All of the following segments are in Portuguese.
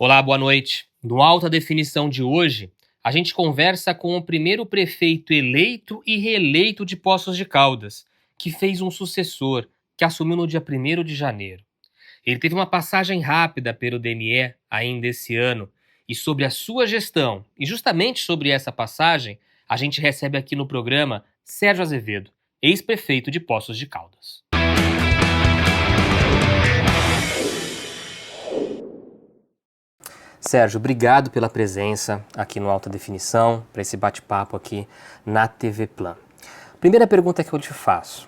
Olá, boa noite. No Alta Definição de hoje, a gente conversa com o primeiro prefeito eleito e reeleito de Poços de Caldas, que fez um sucessor, que assumiu no dia 1º de janeiro. Ele teve uma passagem rápida pelo DME ainda esse ano, e sobre a sua gestão, e justamente sobre essa passagem, a gente recebe aqui no programa Sérgio Azevedo, ex-prefeito de Poços de Caldas. Sérgio, obrigado pela presença aqui no Alta Definição, para esse bate-papo aqui na TV Plan. Primeira pergunta que eu te faço.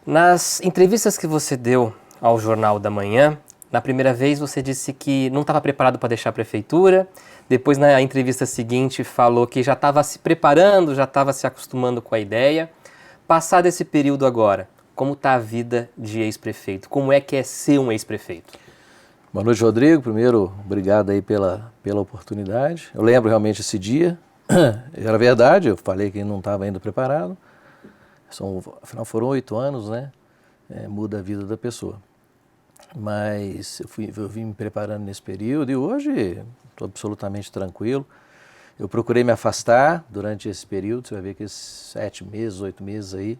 Nas entrevistas que você deu ao Jornal da Manhã, na primeira vez você disse que não estava preparado para deixar a prefeitura, depois na entrevista seguinte falou que já estava se preparando, já estava se acostumando com a ideia. Passado esse período agora, como está a vida de ex-prefeito? Como é que é ser um ex-prefeito? Boa noite, Rodrigo. Primeiro, obrigado aí pela oportunidade. Eu lembro realmente esse dia, era verdade, eu falei que não estava ainda preparado. Afinal, foram 8 anos, né? Muda a vida da pessoa. Mas eu vim me preparando nesse período e hoje estou absolutamente tranquilo. Eu procurei me afastar durante esse período, você vai ver que esses 7 meses, 8 meses aí,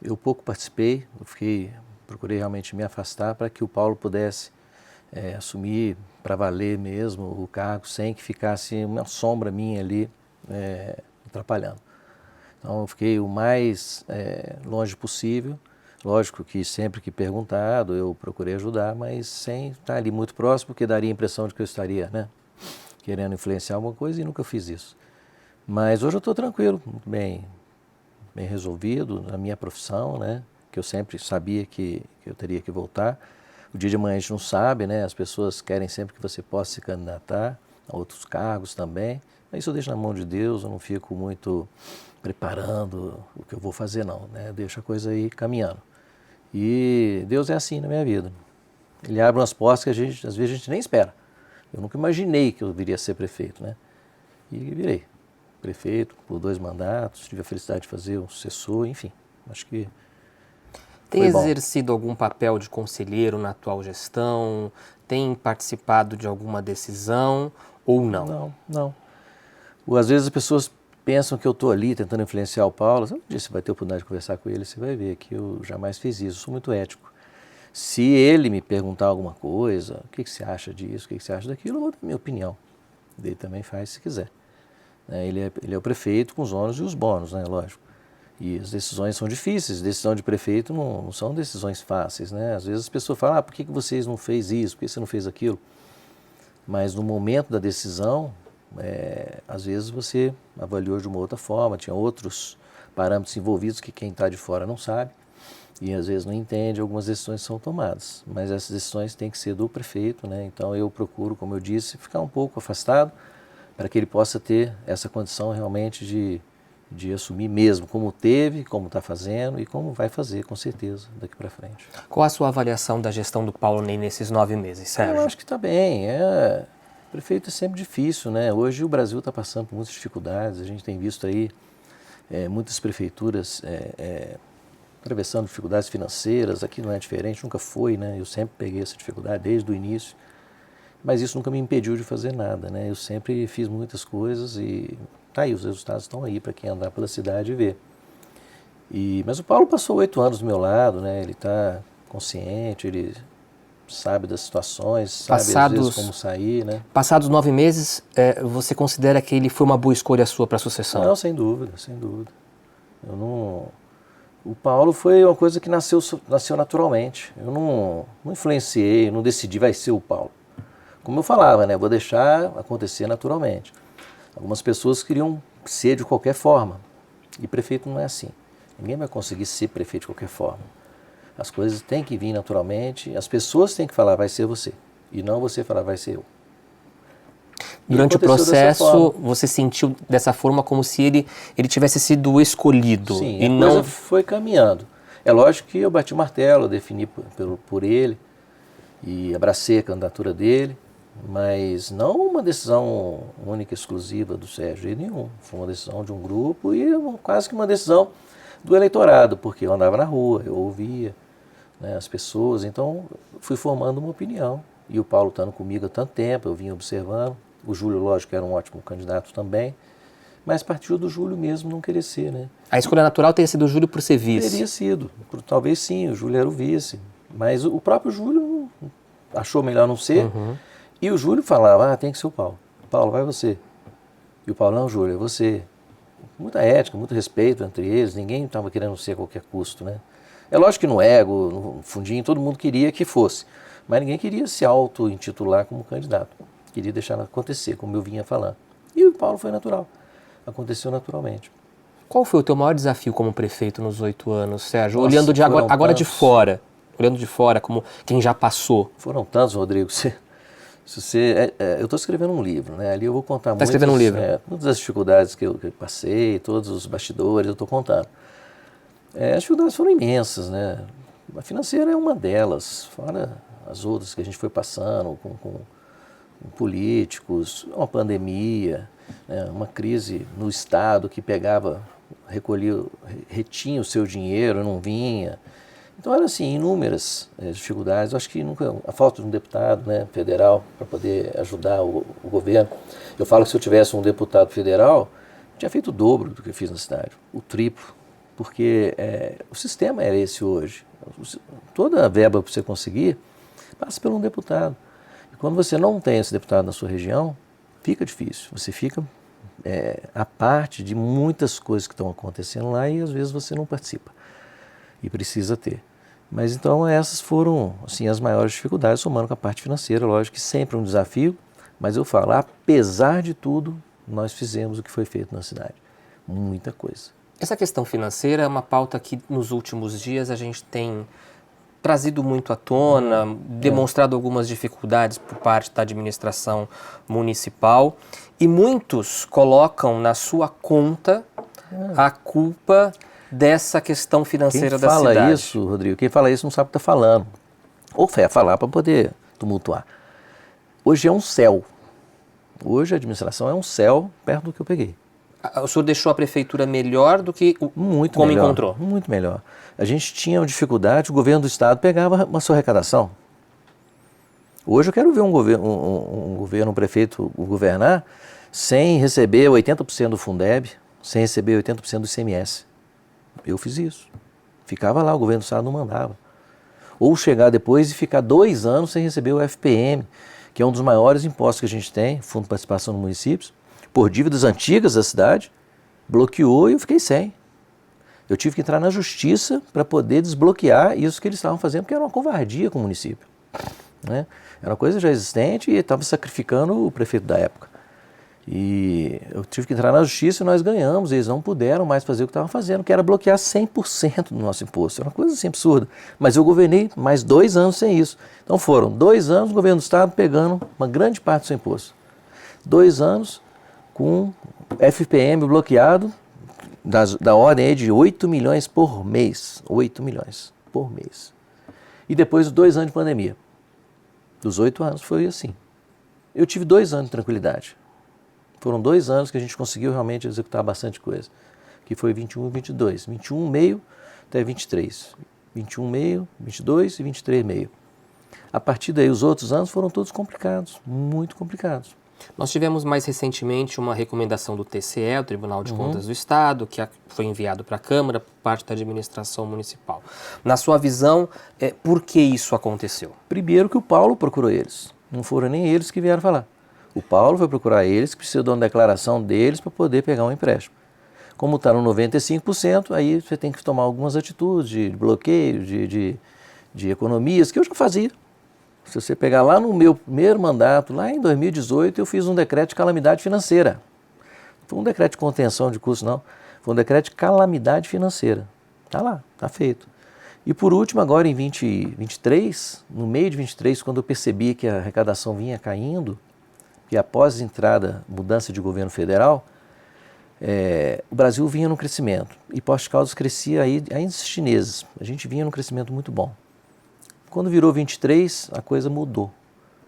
eu pouco participei, procurei realmente me afastar para que o Paulo pudesse assumir para valer mesmo o cargo, sem que ficasse uma sombra minha ali atrapalhando. Então eu fiquei o mais longe possível. Lógico que sempre que perguntado eu procurei ajudar, mas sem estar ali muito próximo, porque daria a impressão de que eu estaria querendo influenciar alguma coisa e nunca fiz isso. Mas hoje eu estou tranquilo, muito bem resolvido na minha profissão, né? Que eu sempre sabia que eu teria que voltar. O dia de amanhã a gente não sabe, né? As pessoas querem sempre que você possa se candidatar a outros cargos também. Mas isso eu deixo na mão de Deus, eu não fico muito preparando o que eu vou fazer não, né? Deixa a coisa aí caminhando. E Deus é assim na minha vida. Ele abre umas portas que às vezes a gente nem espera. Eu nunca imaginei que eu viria a ser prefeito, né? E virei prefeito por 2 mandatos, tive a felicidade de fazer um sucessor, enfim, acho que tem exercido algum papel de conselheiro na atual gestão? Tem participado de alguma decisão ou não? Não. Às vezes as pessoas pensam que eu estou ali tentando influenciar o Paulo. Um dia você vai ter a oportunidade de conversar com ele, você vai ver que eu jamais fiz isso, eu sou muito ético. Se ele me perguntar alguma coisa, o que você acha disso, o que você acha daquilo, eu vou dar minha opinião. Ele também faz se quiser. Ele é o prefeito com os ônus e os bônus, né, lógico. E as decisões são difíceis, decisão de prefeito não são decisões fáceis, né? Às vezes as pessoas falam, por que vocês não fez isso, por que você não fez aquilo? Mas no momento da decisão, às vezes você avaliou de uma outra forma, tinha outros parâmetros envolvidos que quem está de fora não sabe e às vezes não entende, algumas decisões são tomadas. Mas essas decisões têm que ser do prefeito, né? Então eu procuro, como eu disse, ficar um pouco afastado para que ele possa ter essa condição realmente de assumir mesmo como teve, como está fazendo e como vai fazer, com certeza, daqui para frente. Qual a sua avaliação da gestão do Paulo Ney nesses 9 meses, Sérgio? Eu acho que está bem. Prefeito é sempre difícil, né? Hoje o Brasil está passando por muitas dificuldades, a gente tem visto aí muitas prefeituras atravessando dificuldades financeiras, aqui não é diferente, nunca foi, né? Eu sempre peguei essa dificuldade desde o início, mas isso nunca me impediu de fazer nada, né? Eu sempre fiz muitas coisas e tá aí, os resultados estão aí para quem andar pela cidade e ver. Mas o Paulo passou 8 anos do meu lado, né? Ele está consciente, ele sabe das situações, sabe às vezes como sair, né? Passados 9 meses, você considera que ele foi uma boa escolha sua para a sucessão? Não, sem dúvida, sem dúvida. O Paulo foi uma coisa que nasceu naturalmente. Eu não influenciei, não decidi, vai ser o Paulo. Como eu falava, né? Vou deixar acontecer naturalmente. Algumas pessoas queriam ser de qualquer forma. E prefeito não é assim. Ninguém vai conseguir ser prefeito de qualquer forma. As coisas têm que vir naturalmente. As pessoas têm que falar, vai ser você. E não você falar, vai ser eu. Durante o processo, você sentiu dessa forma como se ele tivesse sido escolhido. Sim, e a não coisa foi caminhando. É lógico que eu bati o martelo, eu defini por ele e abracei a candidatura dele, mas não uma decisão única, exclusiva do Sérgio, nenhum. Foi uma decisão de um grupo e quase que uma decisão do eleitorado, porque eu andava na rua, eu ouvia, né, as pessoas, então fui formando uma opinião e o Paulo estando comigo há tanto tempo, eu vinha observando. O Júlio, lógico, era um ótimo candidato também, mas partiu do Júlio mesmo não querer ser, né? A escolha natural teria sido o Júlio por ser vice. Teria sido, talvez sim, o Júlio era o vice, mas o próprio Júlio achou melhor não ser, e o Júlio falava, tem que ser o Paulo. Paulo, vai você. E o Paulo, não, Júlio, é você. Muita ética, muito respeito entre eles, ninguém estava querendo ser a qualquer custo, né? É lógico que no ego, no fundinho, todo mundo queria que fosse, mas ninguém queria se auto-intitular como candidato. Queria deixar acontecer, como eu vinha falando. E o Paulo foi natural, aconteceu naturalmente. Qual foi o teu maior desafio como prefeito nos 8 anos, Sérgio? Nossa, olhando agora de tantos. fora, olhando de fora como quem já passou. Foram tantos, Rodrigo. Eu estou escrevendo um livro, né? Ali eu vou contar Escrevendo um livro? Todas as dificuldades que eu passei, todos os bastidores, eu estou contando. As dificuldades foram imensas, né? A financeira é uma delas, fora as outras que a gente foi passando com políticos, uma pandemia, né? Uma crise no Estado que retinha o seu dinheiro, não vinha. Então eram assim, inúmeras dificuldades. Eu acho que nunca, a falta de um deputado, né, federal para poder ajudar o governo. Eu falo que se eu tivesse um deputado federal, eu tinha feito o dobro do que eu fiz na cidade, o triplo, porque o sistema era esse hoje. Toda a verba para você conseguir passa por um deputado. E quando você não tem esse deputado na sua região, fica difícil. Você fica à parte de muitas coisas que estão acontecendo lá e às vezes você não participa. E precisa ter. Mas então essas foram assim, as maiores dificuldades, somando com a parte financeira, lógico que sempre um desafio, mas eu falo, apesar de tudo, nós fizemos o que foi feito na cidade. Muita coisa. Essa questão financeira é uma pauta que nos últimos dias a gente tem trazido muito à tona, demonstrado algumas dificuldades por parte da administração municipal e muitos colocam na sua conta a culpa dessa questão financeira da cidade. Quem fala isso, Rodrigo, quem fala isso não sabe o que está falando. Ou falar para poder tumultuar. Hoje é um céu. Hoje a administração é um céu perto do que eu peguei. O senhor deixou a prefeitura melhor do que muito como melhor, encontrou? Muito melhor. A gente tinha uma dificuldade, o governo do estado pegava uma sua arrecadação. Hoje eu quero ver um prefeito governar sem receber 80% do Fundeb, sem receber 80% do ICMS. Eu fiz isso. Ficava lá, o governo do estado não mandava. Ou chegar depois e ficar 2 anos sem receber o FPM, que é um dos maiores impostos que a gente tem, Fundo de Participação dos Municípios, por dívidas antigas da cidade, bloqueou e eu fiquei sem. Eu tive que entrar na justiça para poder desbloquear isso que eles estavam fazendo, porque era uma covardia com o município, né? Era uma coisa já existente e estava sacrificando o prefeito da época. E eu tive que entrar na justiça e nós ganhamos, eles não puderam mais fazer o que estavam fazendo, que era bloquear 100% do nosso imposto. Era uma coisa assim absurda. Mas eu governei mais 2 anos sem isso. Então foram 2 anos o governo do estado pegando uma grande parte do seu imposto. 2 anos com FPM bloqueado, da ordem aí de 8 milhões por mês. 8 milhões por mês. E depois 2 anos de pandemia. Dos 8 anos foi assim. Eu tive 2 anos de tranquilidade. Foram 2 anos que a gente conseguiu realmente executar bastante coisa. Que foi 21 e 22. 21 meio até 23. 21 meio, 22 e 23 meio. A partir daí os outros anos foram todos complicados. Muito complicados. Nós tivemos mais recentemente uma recomendação do TCE, o Tribunal de Contas do Estado, que foi enviado para a Câmara por parte da administração municipal. Na sua visão, por que isso aconteceu? Primeiro que o Paulo procurou eles. Não foram nem eles que vieram falar. O Paulo foi procurar eles, que precisou de uma declaração deles para poder pegar um empréstimo. Como está no 95%, aí você tem que tomar algumas atitudes de bloqueio, de economias, que eu já fazia. Se você pegar lá no meu primeiro mandato, lá em 2018, eu fiz um decreto de calamidade financeira. Não foi um decreto de contenção de custos, não. Foi um decreto de calamidade financeira. Está lá, está feito. E por último, agora em 2023, no meio de 23, quando eu percebi que a arrecadação vinha caindo, que após a entrada, mudança de governo federal, o Brasil vinha num crescimento. E Poços de Caldas crescia ainda os chineses. A gente vinha num crescimento muito bom. Quando virou 23, a coisa mudou.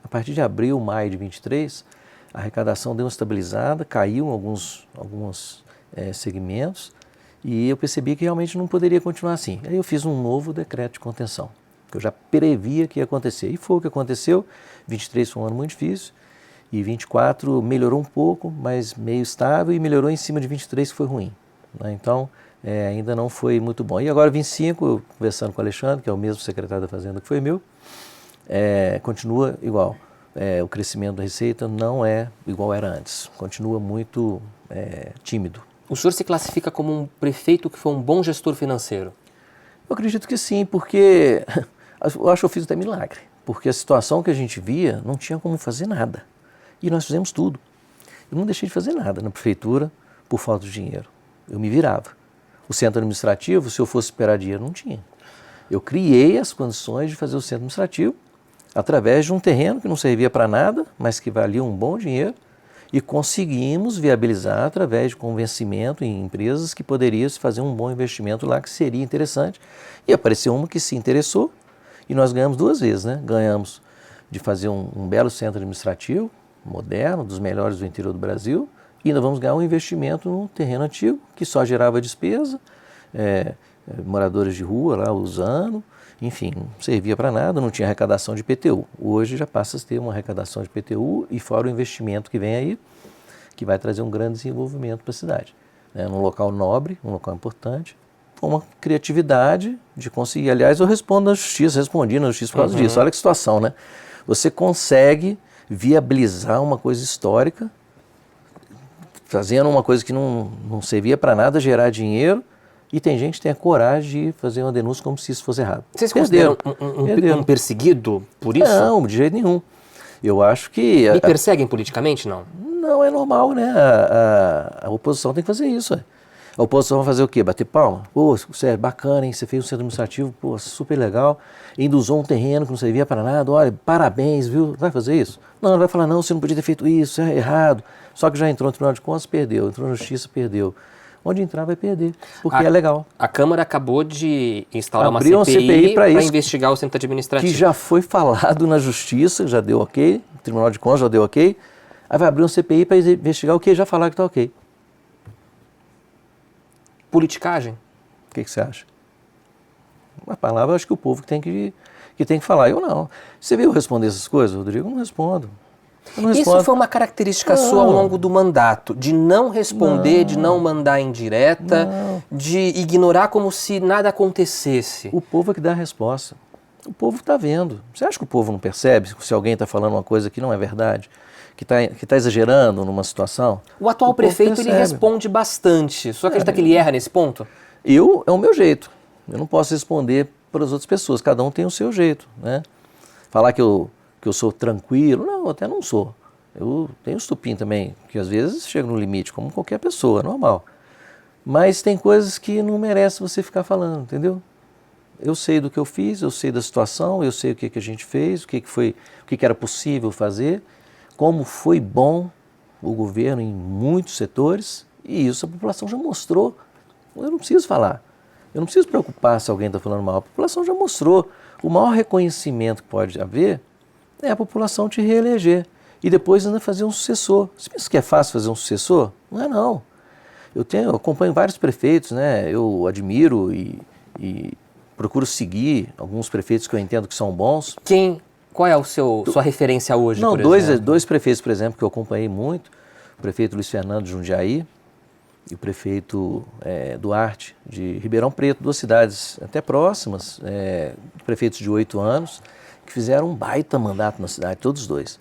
A partir de abril, maio de 23, a arrecadação deu uma estabilizada, caiu em alguns segmentos, e eu percebi que realmente não poderia continuar assim. Aí eu fiz um novo decreto de contenção, que eu já previa que ia acontecer. E foi o que aconteceu. 23 foi um ano muito difícil e 24 melhorou um pouco, mas meio estável, e melhorou em cima de 23 que foi ruim, né? Então, ainda não foi muito bom. E agora 25, eu conversando com o Alexandre, que é o mesmo secretário da Fazenda que foi meu, continua igual. O crescimento da receita não é igual era antes, continua muito tímido. O senhor se classifica como um prefeito que foi um bom gestor financeiro? Eu acredito que sim, porque eu acho que eu fiz até milagre, porque a situação que a gente via não tinha como fazer nada, e nós fizemos tudo. Eu não deixei de fazer nada na prefeitura por falta de dinheiro, eu me virava. O centro administrativo, se eu fosse esperar dinheiro, não tinha. Eu criei as condições de fazer o centro administrativo através de um terreno que não servia para nada, mas que valia um bom dinheiro, e conseguimos viabilizar através de convencimento em empresas que poderia se fazer um bom investimento lá, que seria interessante. E apareceu uma que se interessou e nós ganhamos 2 vezes, né? Ganhamos de fazer um belo centro administrativo, moderno, dos melhores do interior do Brasil, e ainda vamos ganhar um investimento num terreno antigo que só gerava despesa, moradores de rua lá usando, enfim, não servia para nada, não tinha arrecadação de IPTU. Hoje já passa a ter uma arrecadação de IPTU e fora o investimento que vem aí, que vai trazer um grande desenvolvimento para a cidade, né? Num local nobre, um local importante, com uma criatividade de conseguir. Aliás, eu respondi na justiça por causa disso. Olha que situação, né? Você consegue viabilizar uma coisa histórica, fazendo uma coisa que não servia para nada, gerar dinheiro. E tem gente que tem a coragem de fazer uma denúncia como se isso fosse errado. Vocês consideram um perseguido por isso? Não, de jeito nenhum. Eu acho que... Me perseguem politicamente, não? Não, é normal, né? A oposição tem que fazer isso. A oposição vai fazer o quê? Bater palma? Pô, você é bacana, hein? Você fez um centro administrativo, pô, super legal. Ainda usou um terreno que não servia para nada. Olha, parabéns, viu? Vai fazer isso? Não, vai falar, não, você não podia ter feito isso, é errado. Só que já entrou no Tribunal de Contas, perdeu. Entrou na Justiça, perdeu. Onde entrar vai perder, porque é legal. A Câmara acabou de instaurar Abriu uma CPI para isso, investigar o centro administrativo. Que já foi falado na Justiça, já deu ok, o Tribunal de Contas já deu ok. Aí vai abrir uma CPI para investigar o que já falaram que está ok. Politicagem? O que você acha? Uma palavra, acho que o povo que tem que falar. Eu não. Você viu eu responder essas coisas, Rodrigo? Eu não respondo. Isso foi uma característica sua ao longo do mandato, de não responder, de não mandar indireta, de ignorar como se nada acontecesse. O povo é que dá a resposta. O povo está vendo. Você acha que o povo não percebe se alguém está falando uma coisa que não é verdade? Que tá exagerando numa situação? O atual prefeito ele responde bastante. Você acredita que ele erra nesse ponto? É o meu jeito. Eu não posso responder para as outras pessoas. Cada um tem o seu jeito, né? Falar que eu sou tranquilo, não, eu até não sou. Eu tenho estupim também, que às vezes chega no limite, como qualquer pessoa, normal. Mas tem coisas que não merece você ficar falando, entendeu? Eu sei do que eu fiz, eu sei da situação, eu sei o que a gente fez, o que era possível fazer, como foi bom o governo em muitos setores, e isso a população já mostrou. Eu não preciso falar. Eu não preciso preocupar se alguém está falando mal. A população já mostrou. O maior reconhecimento que pode haver é a população te reeleger e depois ainda fazer um sucessor. Você pensa que é fácil fazer um sucessor? Não é, não. Eu acompanho vários prefeitos, né? Eu admiro e procuro seguir alguns prefeitos que eu entendo que são bons. Qual é sua referência hoje, não, por exemplo? Dois prefeitos, por exemplo, que eu acompanhei muito. O prefeito Luiz Fernando de Jundiaí e o prefeito Duarte de Ribeirão Preto, 2 cidades até próximas, prefeitos de 8 anos, que fizeram um baita mandato na cidade, todos os dois.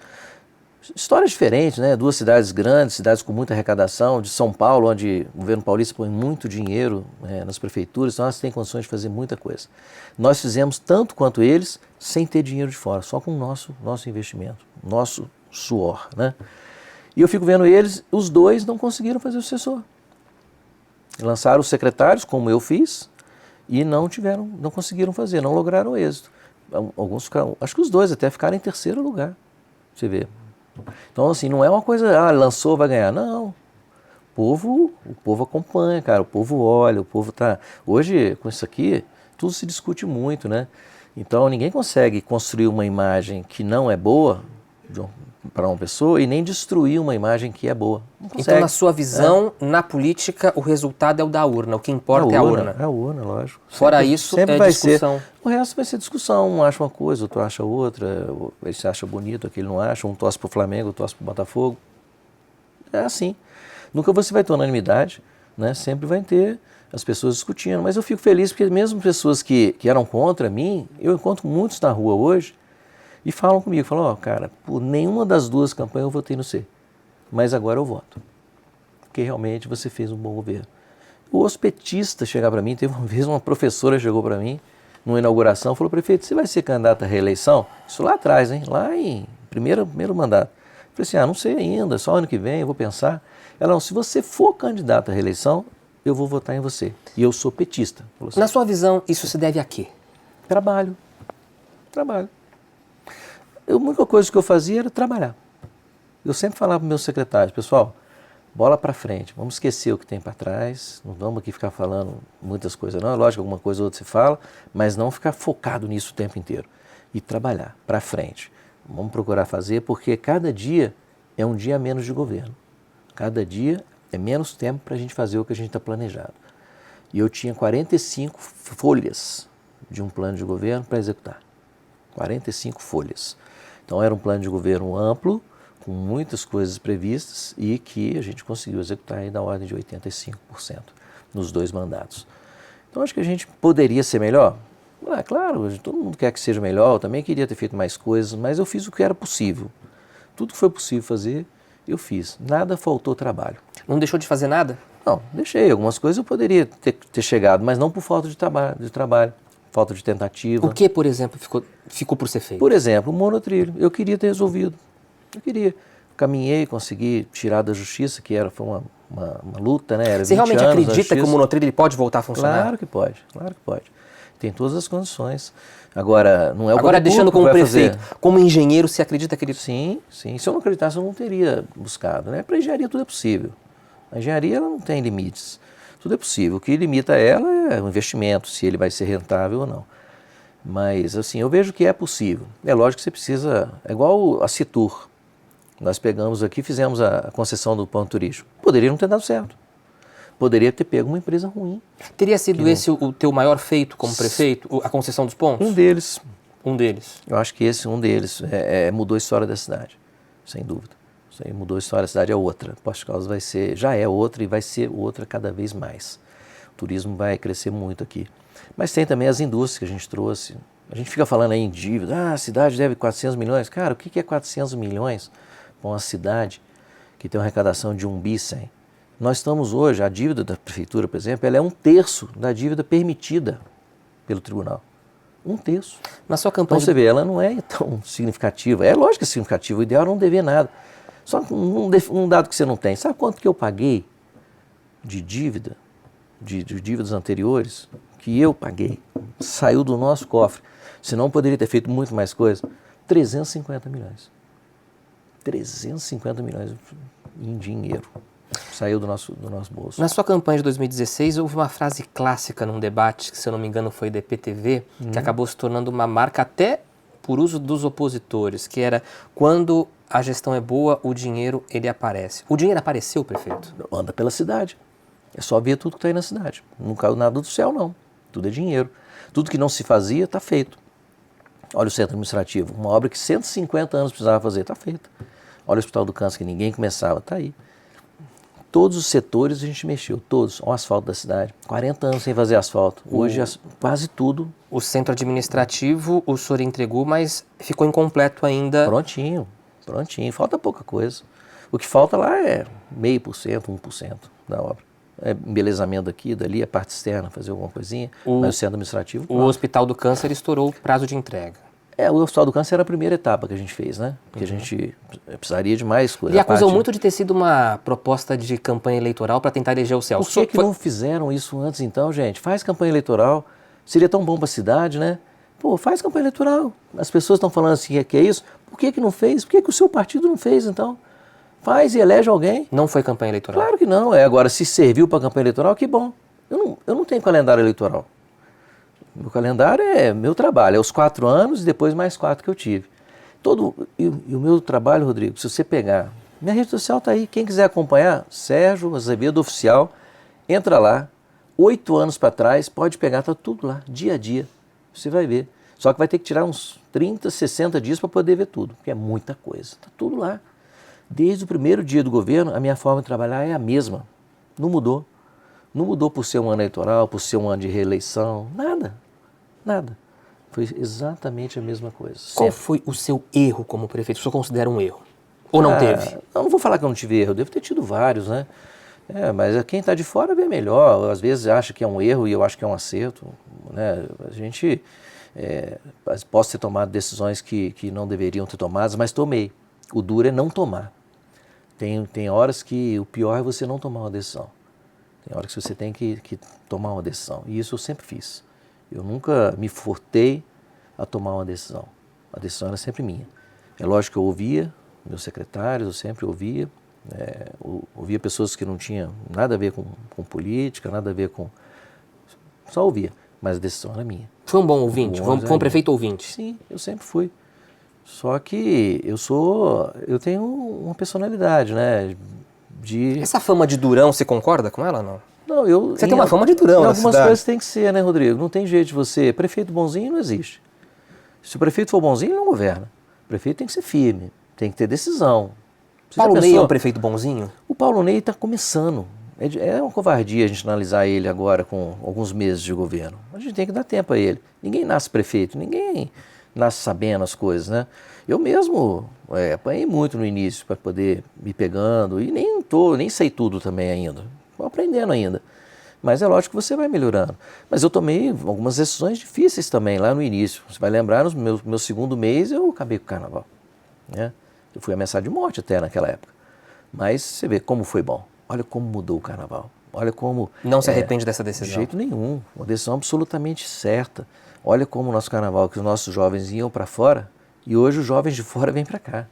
Histórias diferentes, né? 2 cidades grandes, cidades com muita arrecadação, de São Paulo, onde o governo paulista põe muito dinheiro nas prefeituras, então elas têm condições de fazer muita coisa. Nós fizemos tanto quanto eles, sem ter dinheiro de fora, só com o nosso investimento, nosso suor, né? E eu fico vendo eles, os 2 não conseguiram fazer o sucessor. Lançaram os secretários, como eu fiz, e não conseguiram fazer, não lograram êxito. Alguns ficaram, acho que os 2 até ficaram em 3º lugar, você vê. Então, assim, não é uma coisa, lançou, vai ganhar. Não. O povo acompanha, cara, o povo olha, o povo tá... Hoje, com isso aqui, tudo se discute muito, né? Então, ninguém consegue construir uma imagem que não é boa para uma pessoa e nem destruir uma imagem que é boa. Não consegue. Então, na sua visão, na política, o resultado é o da urna. O que importa é a urna. É a urna, lógico. Fora isso, sempre é vai discussão. O resto vai ser discussão. Um acha uma coisa, outro acha outra. Esse acha bonito, aquele não acha. Um torce para o Flamengo, outro torce para o Botafogo. É assim. Nunca você vai ter unanimidade, né? Sempre vai ter as pessoas discutindo. Mas eu fico feliz porque mesmo pessoas que eram contra mim, eu encontro muitos na rua hoje e falam comigo, falam, ó, cara, por nenhuma das duas campanhas eu votei no C, mas agora eu voto, porque realmente você fez um bom governo. Os petistas chegaram para mim, teve uma vez uma professora chegou para mim, numa inauguração, falou, prefeito, você vai ser candidato à reeleição? Isso lá atrás, hein? Lá em primeiro mandato. Eu falei assim, não sei ainda, só ano que vem eu vou pensar. Ela, não, se você for candidato à reeleição, eu vou votar em você. E eu sou petista. Assim, na sua visão, isso se deve a quê? Trabalho. A única coisa que eu fazia era trabalhar. Eu sempre falava para meus secretários, pessoal, bola para frente, vamos esquecer o que tem para trás, não vamos aqui ficar falando muitas coisas não, lógico, alguma coisa ou outra se fala, mas não ficar focado nisso o tempo inteiro. E trabalhar para frente. Vamos procurar fazer, porque cada dia é um dia a menos de governo. Cada dia é menos tempo para a gente fazer o que a gente está planejado. E eu tinha 45 folhas de um plano de governo para executar. 45 folhas. Então era um plano de governo amplo, com muitas coisas previstas e que a gente conseguiu executar aí na ordem de 85% nos 2 mandatos. Então acho que a gente poderia ser melhor. Claro, todo mundo quer que seja melhor, eu também queria ter feito mais coisas, mas eu fiz o que era possível. Tudo que foi possível fazer, eu fiz. Nada faltou trabalho. Não deixou de fazer nada? Não, deixei. Algumas coisas eu poderia ter chegado, mas não por falta de trabalho. Falta de tentativa. O que, por exemplo, ficou por ser feito? Por exemplo, o monotrilho. Eu queria ter resolvido. Eu queria. Caminhei, consegui tirar da justiça, foi uma luta, né? Era Você realmente acredita que o monotrilho pode voltar a funcionar? Claro que pode. Tem todas as condições. Agora, não é o Agora, deixando como prefeito, fazer. Como engenheiro, você acredita que ele... Sim. Se eu não acreditasse, eu não teria buscado, né? Para a engenharia tudo é possível. A engenharia ela não tem limites. Tudo é possível. O que limita ela é o investimento, se ele vai ser rentável ou não. Mas, assim, eu vejo que é possível. É lógico que você precisa... É igual a Citur. Nós pegamos aqui, fizemos a concessão do ponto turístico. Poderia não ter dado certo. Poderia ter pego uma empresa ruim. Teria sido esse o teu maior feito como prefeito, a concessão dos pontos? Um deles. Eu acho que esse, um deles, mudou a história da cidade, sem dúvida. Isso aí mudou a história da cidade, é outra. Posto de Caldas já é outra e vai ser outra cada vez mais. O turismo vai crescer muito aqui. Mas tem também as indústrias que a gente trouxe. A gente fica falando aí em dívida, a cidade deve 400 milhões. Cara, o que é 400 milhões para uma cidade que tem uma arrecadação de 1 bi 100? Nós estamos hoje, a dívida da prefeitura, por exemplo, ela é 1/3 da dívida permitida pelo tribunal. 1/3. Na sua campanha... Então você vê, ela não é tão significativa. É lógico que é significativa, o ideal é não dever nada. Só um dado que você não tem. Sabe quanto que eu paguei de dívida, de dívidas anteriores? Que eu paguei. Saiu do nosso cofre. Senão poderia ter feito muito mais coisa. 350 milhões. 350 milhões em dinheiro. Saiu do nosso bolso. Na sua campanha de 2016, houve uma frase clássica num debate, que se eu não me engano foi da EPTV, que acabou se tornando uma marca até por uso dos opositores, que era: quando a gestão é boa, o dinheiro ele aparece. O dinheiro apareceu, prefeito? Anda pela cidade. É só ver tudo que está aí na cidade. Não caiu nada do céu, não. Tudo é dinheiro. Tudo que não se fazia, está feito. Olha o centro administrativo, uma obra que 150 anos precisava fazer, está feita. Olha o Hospital do Câncer, que ninguém começava, está aí. Todos os setores a gente mexeu, todos. O asfalto da cidade, 40 anos sem fazer asfalto. Hoje quase tudo. O centro administrativo o senhor entregou, mas ficou incompleto ainda. Prontinho, falta pouca coisa. O que falta lá é 0,5%, 1% da obra. É embelezamento daqui, dali, a parte externa, fazer alguma coisinha, mas o centro administrativo... O Hospital do Câncer estourou o prazo de entrega. O Hospital do Câncer era a primeira etapa que a gente fez, né? Porque a gente precisaria de mais coisa. E acusam muito de ter sido uma proposta de campanha eleitoral para tentar eleger o Celso. Por que não fizeram isso antes então, gente? Faz campanha eleitoral, seria tão bom para a cidade, né? Pô, faz campanha eleitoral. As pessoas estão falando assim que é isso. Por que não fez? Por que o seu partido não fez então? Faz e elege alguém. Não foi campanha eleitoral? Claro que não. Agora, se serviu para campanha eleitoral, que bom. Eu não tenho calendário eleitoral. Meu calendário é meu trabalho, é os 4 anos e depois mais 4 que eu tive. E o meu trabalho, Rodrigo, se você pegar, minha rede social está aí, quem quiser acompanhar, Sérgio Azevedo Oficial, entra lá, 8 anos para trás, pode pegar, está tudo lá, dia a dia, você vai ver. Só que vai ter que tirar uns 30, 60 dias para poder ver tudo, porque é muita coisa, está tudo lá. Desde o primeiro dia do governo, a minha forma de trabalhar é a mesma, não mudou. Não mudou por ser um ano eleitoral, por ser um ano de reeleição, nada. Foi exatamente a mesma coisa. Qual foi o seu erro como prefeito? O senhor considera um erro? Ou não teve? Não vou falar que eu não tive erro, eu devo ter tido vários, né? Mas quem está de fora vê melhor, às vezes acha que é um erro e eu acho que é um acerto, né? A gente, posso ter tomado decisões que não deveriam ter tomadas, mas tomei. O duro é não tomar. Tem horas que o pior é você não tomar uma decisão. Tem horas que você tem que tomar uma decisão. E isso eu sempre fiz. Eu nunca me furtei a tomar uma decisão. A decisão era sempre minha. É lógico que eu ouvia meus secretários, eu sempre ouvia. Ouvia pessoas que não tinham nada a ver com política, nada a ver com... Só ouvia, mas a decisão era minha. Foi um bom ouvinte? Foi um prefeito ouvinte? Sim, eu sempre fui. Só que eu tenho uma personalidade, né? Essa fama de durão, você concorda com ela ou não? Não, você tem uma fama de durão na cidade. Algumas coisas tem que ser, né, Rodrigo? Não tem jeito de você... Prefeito bonzinho não existe. Se o prefeito for bonzinho, ele não governa. O prefeito tem que ser firme, tem que ter decisão. Paulo Ney é um prefeito bonzinho? O Paulo Ney está começando. É uma covardia a gente analisar ele agora com alguns meses de governo. A gente tem que dar tempo a ele. Ninguém nasce prefeito, ninguém nasce sabendo as coisas, né? Eu mesmo apanhei muito no início para poder me pegando e nem sei tudo também ainda. Estou aprendendo ainda. Mas é lógico que você vai melhorando. Mas eu tomei algumas decisões difíceis também lá no início. Você vai lembrar, no meu segundo mês eu acabei com o carnaval, né? Eu fui ameaçado de morte até naquela época. Mas você vê como foi bom. Olha como mudou o carnaval. Olha como... Não se arrepende dessa decisão? De jeito nenhum. Uma decisão absolutamente certa. Olha como o nosso carnaval, que os nossos jovens iam para fora, e hoje os jovens de fora vêm para cá.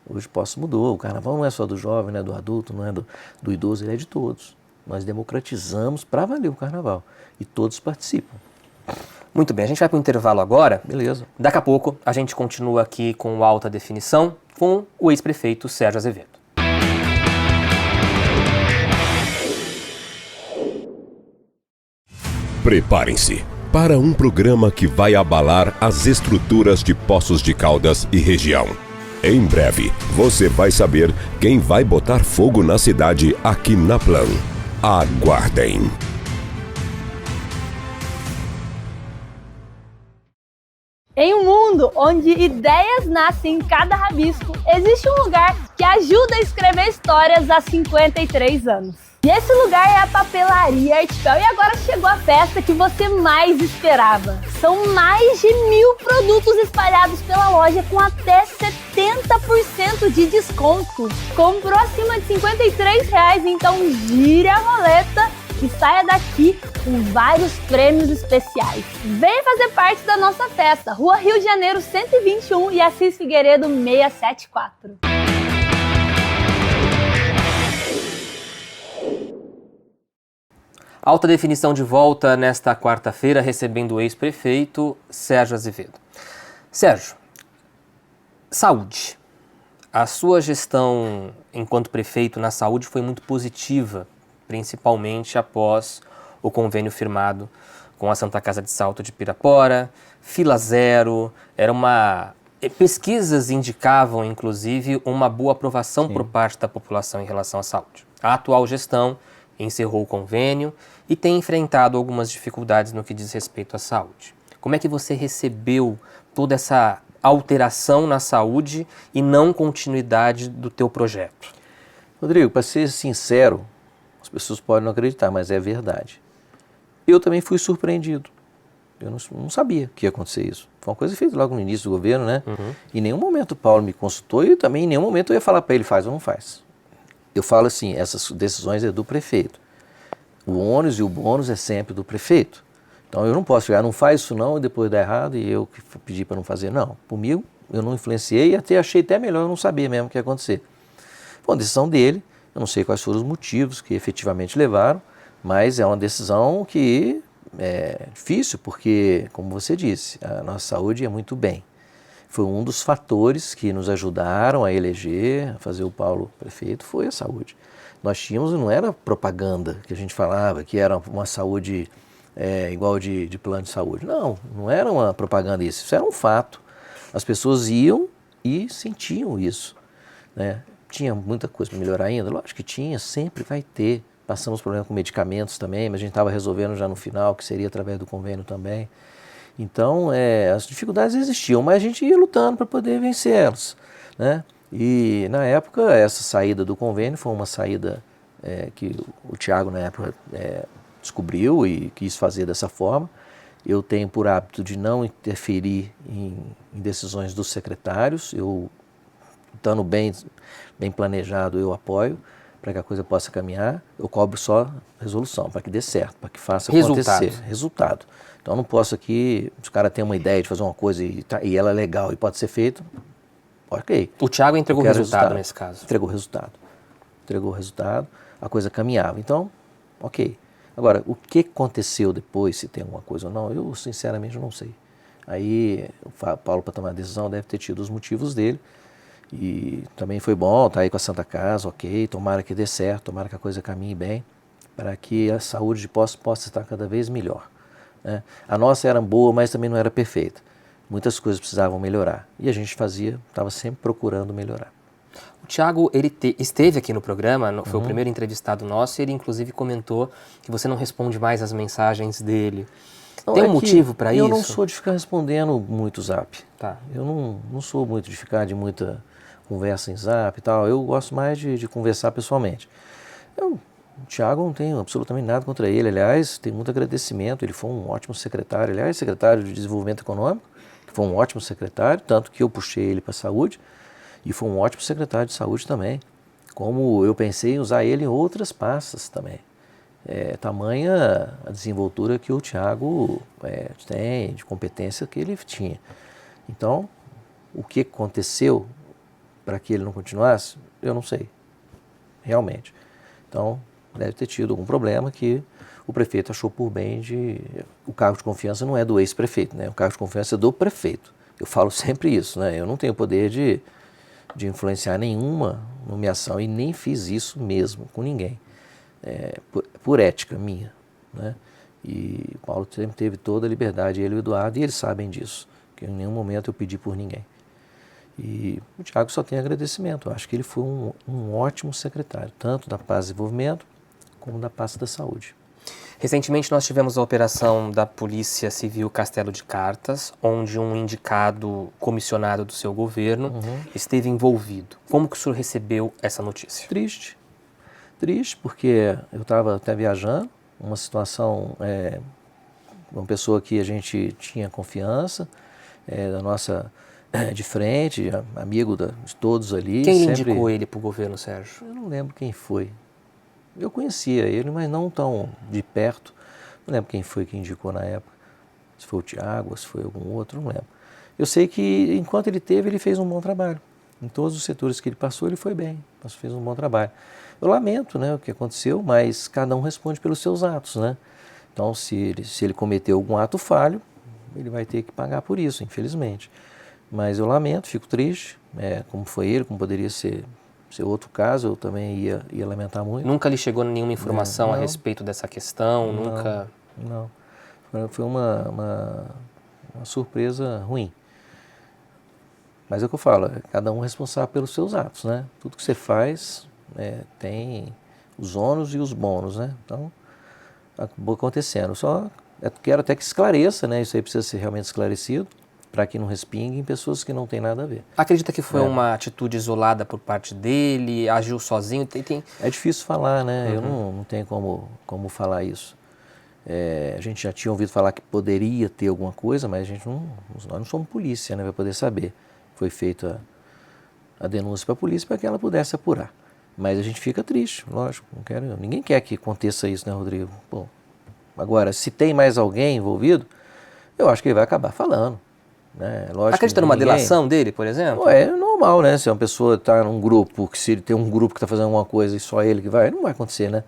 Hoje o posto mudou. O carnaval não é só do jovem, não é do adulto, não é do idoso, ele é de todos. Nós democratizamos para valer o carnaval. E todos participam. Muito bem, a gente vai para o intervalo agora. Beleza. Daqui a pouco a gente continua aqui com o Alta Definição com o ex-prefeito Sérgio Azevedo. Preparem-se para um programa que vai abalar as estruturas de Poços de Caldas e região. Em breve, você vai saber quem vai botar fogo na cidade aqui na Plan. Aguardem! Em um mundo onde ideias nascem em cada rabisco, existe um lugar que ajuda a escrever histórias há 53 anos. E esse lugar é a Papelaria Artipel. E agora chegou a festa que você mais esperava. São mais de 1000 produtos espalhados pela loja com até 70% de desconto. Comprou acima de R$53, então gire a roleta e saia daqui com vários prêmios especiais. Venha fazer parte da nossa festa. Rua Rio de Janeiro 121 e Assis Figueiredo 674. Alta Definição de volta nesta quarta-feira, recebendo o ex-prefeito Sérgio Azevedo. Sérgio, saúde. A sua gestão enquanto prefeito na saúde foi muito positiva, principalmente após o convênio firmado com a Santa Casa de Salto de Pirapora, fila zero, pesquisas indicavam, inclusive, uma boa aprovação por parte da população em relação à saúde. A atual gestão encerrou o convênio e tem enfrentado algumas dificuldades no que diz respeito à saúde. Como é que você recebeu toda essa alteração na saúde e não continuidade do teu projeto? Rodrigo, para ser sincero, as pessoas podem não acreditar, mas é verdade. Eu também fui surpreendido. Eu não sabia que ia acontecer isso. Foi uma coisa feita logo no início do governo, né? Em nenhum momento o Paulo me consultou e também em nenhum momento eu ia falar para ele faz ou não faz. Eu falo assim, essas decisões é do prefeito. O ônus e o bônus é sempre do prefeito. Então eu não posso chegar, não faz isso não, e depois dá errado e eu que pedi para não fazer. Não, comigo eu não influenciei e achei até melhor eu não saber mesmo o que ia acontecer. Foi uma decisão dele, eu não sei quais foram os motivos que efetivamente levaram, mas é uma decisão que é difícil porque, como você disse, a nossa saúde é muito bem. foi um dos fatores que nos ajudaram a eleger, a fazer o Paulo prefeito, foi a saúde. Nós tínhamos, não era propaganda que a gente falava, que era uma saúde igual de plano de saúde. Não era uma propaganda isso era um fato. As pessoas iam e sentiam isso, né? Tinha muita coisa para melhorar ainda? Lógico que tinha, sempre vai ter. Passamos problemas com medicamentos também, mas a gente estava resolvendo já no final, que seria através do convênio também. Então, as dificuldades existiam, mas a gente ia lutando para poder vencê-las, né? E, na época, essa saída do convênio foi uma saída que o Thiago, na época, descobriu e quis fazer dessa forma. Eu tenho por hábito de não interferir em decisões dos secretários. Eu, estando bem planejado, eu apoio para que a coisa possa caminhar. Eu cobro só resolução, para que dê certo, para que faça acontecer. Resultado. Então, eu não posso aqui, se o cara tem uma ideia de fazer uma coisa e ela é legal e pode ser feito, ok. O Thiago entregou o resultado nesse caso. Entregou o resultado, a coisa caminhava. Então, ok. Agora, o que aconteceu depois, se tem alguma coisa ou não, eu sinceramente não sei. Aí, o Paulo, para tomar a decisão, deve ter tido os motivos dele. E também foi bom estar aí com a Santa Casa, ok. Tomara que dê certo, tomara que a coisa caminhe bem, para que a saúde de Poços possa estar cada vez melhor, né? A nossa era boa, mas também não era perfeita. Muitas coisas precisavam melhorar. E a gente estava sempre procurando melhorar. O Thiago, ele esteve aqui no programa, foi o primeiro entrevistado nosso, e ele inclusive comentou que você não responde mais as mensagens dele. Tem um motivo para isso? Eu não sou de ficar respondendo muito zap. Tá. Eu não sou muito de ficar de muita conversa em zap e tal. Eu gosto mais de conversar pessoalmente. O Thiago, não tenho absolutamente nada contra ele. Aliás, tenho muito agradecimento. Ele foi um ótimo secretário. Aliás, secretário de Desenvolvimento Econômico, foi um ótimo secretário, tanto que eu puxei ele para a saúde. E foi um ótimo secretário de saúde também. Como eu pensei em usar ele em outras pastas também. Tamanha a desenvoltura que o Thiago tem, de competência que ele tinha. Então, o que aconteceu para que ele não continuasse, eu não sei, realmente. Então, deve ter tido algum problema que o prefeito achou por bem O cargo de confiança não é do ex-prefeito, né? O cargo de confiança é do prefeito. Eu falo sempre isso, né? Eu não tenho poder de influenciar nenhuma nomeação e nem fiz isso mesmo com ninguém. Por ética minha, né? E o Paulo sempre teve toda a liberdade, ele e o Eduardo, e eles sabem disso, que em nenhum momento eu pedi por ninguém. E o Thiago só tem agradecimento. Eu acho que ele foi um ótimo secretário, tanto da Paz e Desenvolvimento como da pasta da Saúde. Recentemente nós tivemos a operação da Polícia Civil Castelo de Cartas, onde um indicado comissionado do seu governo esteve envolvido. Como que o senhor recebeu essa notícia? Triste, porque eu estava até viajando, uma situação, uma pessoa que a gente tinha confiança, da nossa, de frente, amigo de todos ali. Quem indicou ele para o governo, Sérgio? Eu não lembro quem foi. Eu conhecia ele, mas não tão de perto. Não lembro quem foi que indicou na época. Se foi o Thiago, se foi algum outro, não lembro. Eu sei que enquanto ele teve, ele fez um bom trabalho. Em todos os setores que ele passou, ele foi bem. Fez um bom trabalho. Eu lamento, né, o que aconteceu, mas cada um responde pelos seus atos, né? Então, se ele cometeu algum ato falho, ele vai ter que pagar por isso, infelizmente. Mas eu lamento, fico triste, como foi ele, como poderia ser outro caso, eu também ia lamentar muito. Nunca lhe chegou nenhuma informação a respeito dessa questão? Nunca? Não. Foi uma surpresa ruim. Mas é o que eu falo, cada um é responsável pelos seus atos, né? Tudo que você faz tem os ônus e os bônus, né? Então, acabou acontecendo. Só quero até que esclareça, né? Isso aí precisa ser realmente esclarecido, para que não respingue em pessoas que não têm nada a ver. Acredita que foi uma atitude isolada por parte dele? Agiu sozinho? É difícil falar, né? Eu não tenho como falar isso. A gente já tinha ouvido falar que poderia ter alguma coisa, mas nós não somos polícia, né? Para poder saber. Foi feita a denúncia para a polícia para que ela pudesse apurar. Mas a gente fica triste, lógico. Ninguém quer que aconteça isso, né, Rodrigo? Bom, agora, se tem mais alguém envolvido, eu acho que ele vai acabar falando. Né? Acredita numa delação dele, por exemplo? É normal, né? Se uma pessoa está num grupo, se ele tem um grupo que está fazendo alguma coisa e só ele que vai, não vai acontecer, né?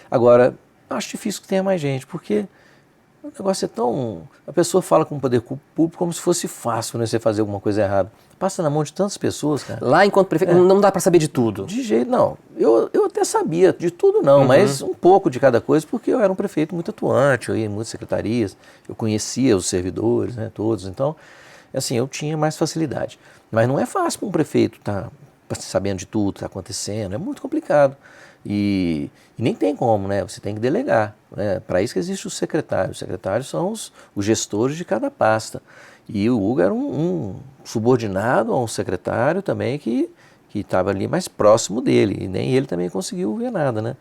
Agora, acho difícil que tenha mais gente, porque O negócio é tão... A pessoa fala com o poder público como se fosse fácil, né, você fazer alguma coisa errada. Passa na mão de tantas pessoas, cara. Lá, enquanto prefeito, não dá para saber de tudo. De jeito, não. Eu até sabia, de tudo não, mas um pouco de cada coisa, porque eu era um prefeito muito atuante, eu ia em muitas secretarias, eu conhecia os servidores, né, todos, então, assim, eu tinha mais facilidade. Mas não é fácil para um prefeito estar sabendo de tudo que está acontecendo, é muito complicado. E nem tem como, né? Você tem que delegar, né? Para isso que existe o secretário. Os secretários são os gestores de cada pasta. E o Hugo era um subordinado a um secretário também que estava ali mais próximo dele. E nem ele também conseguiu ver nada, né?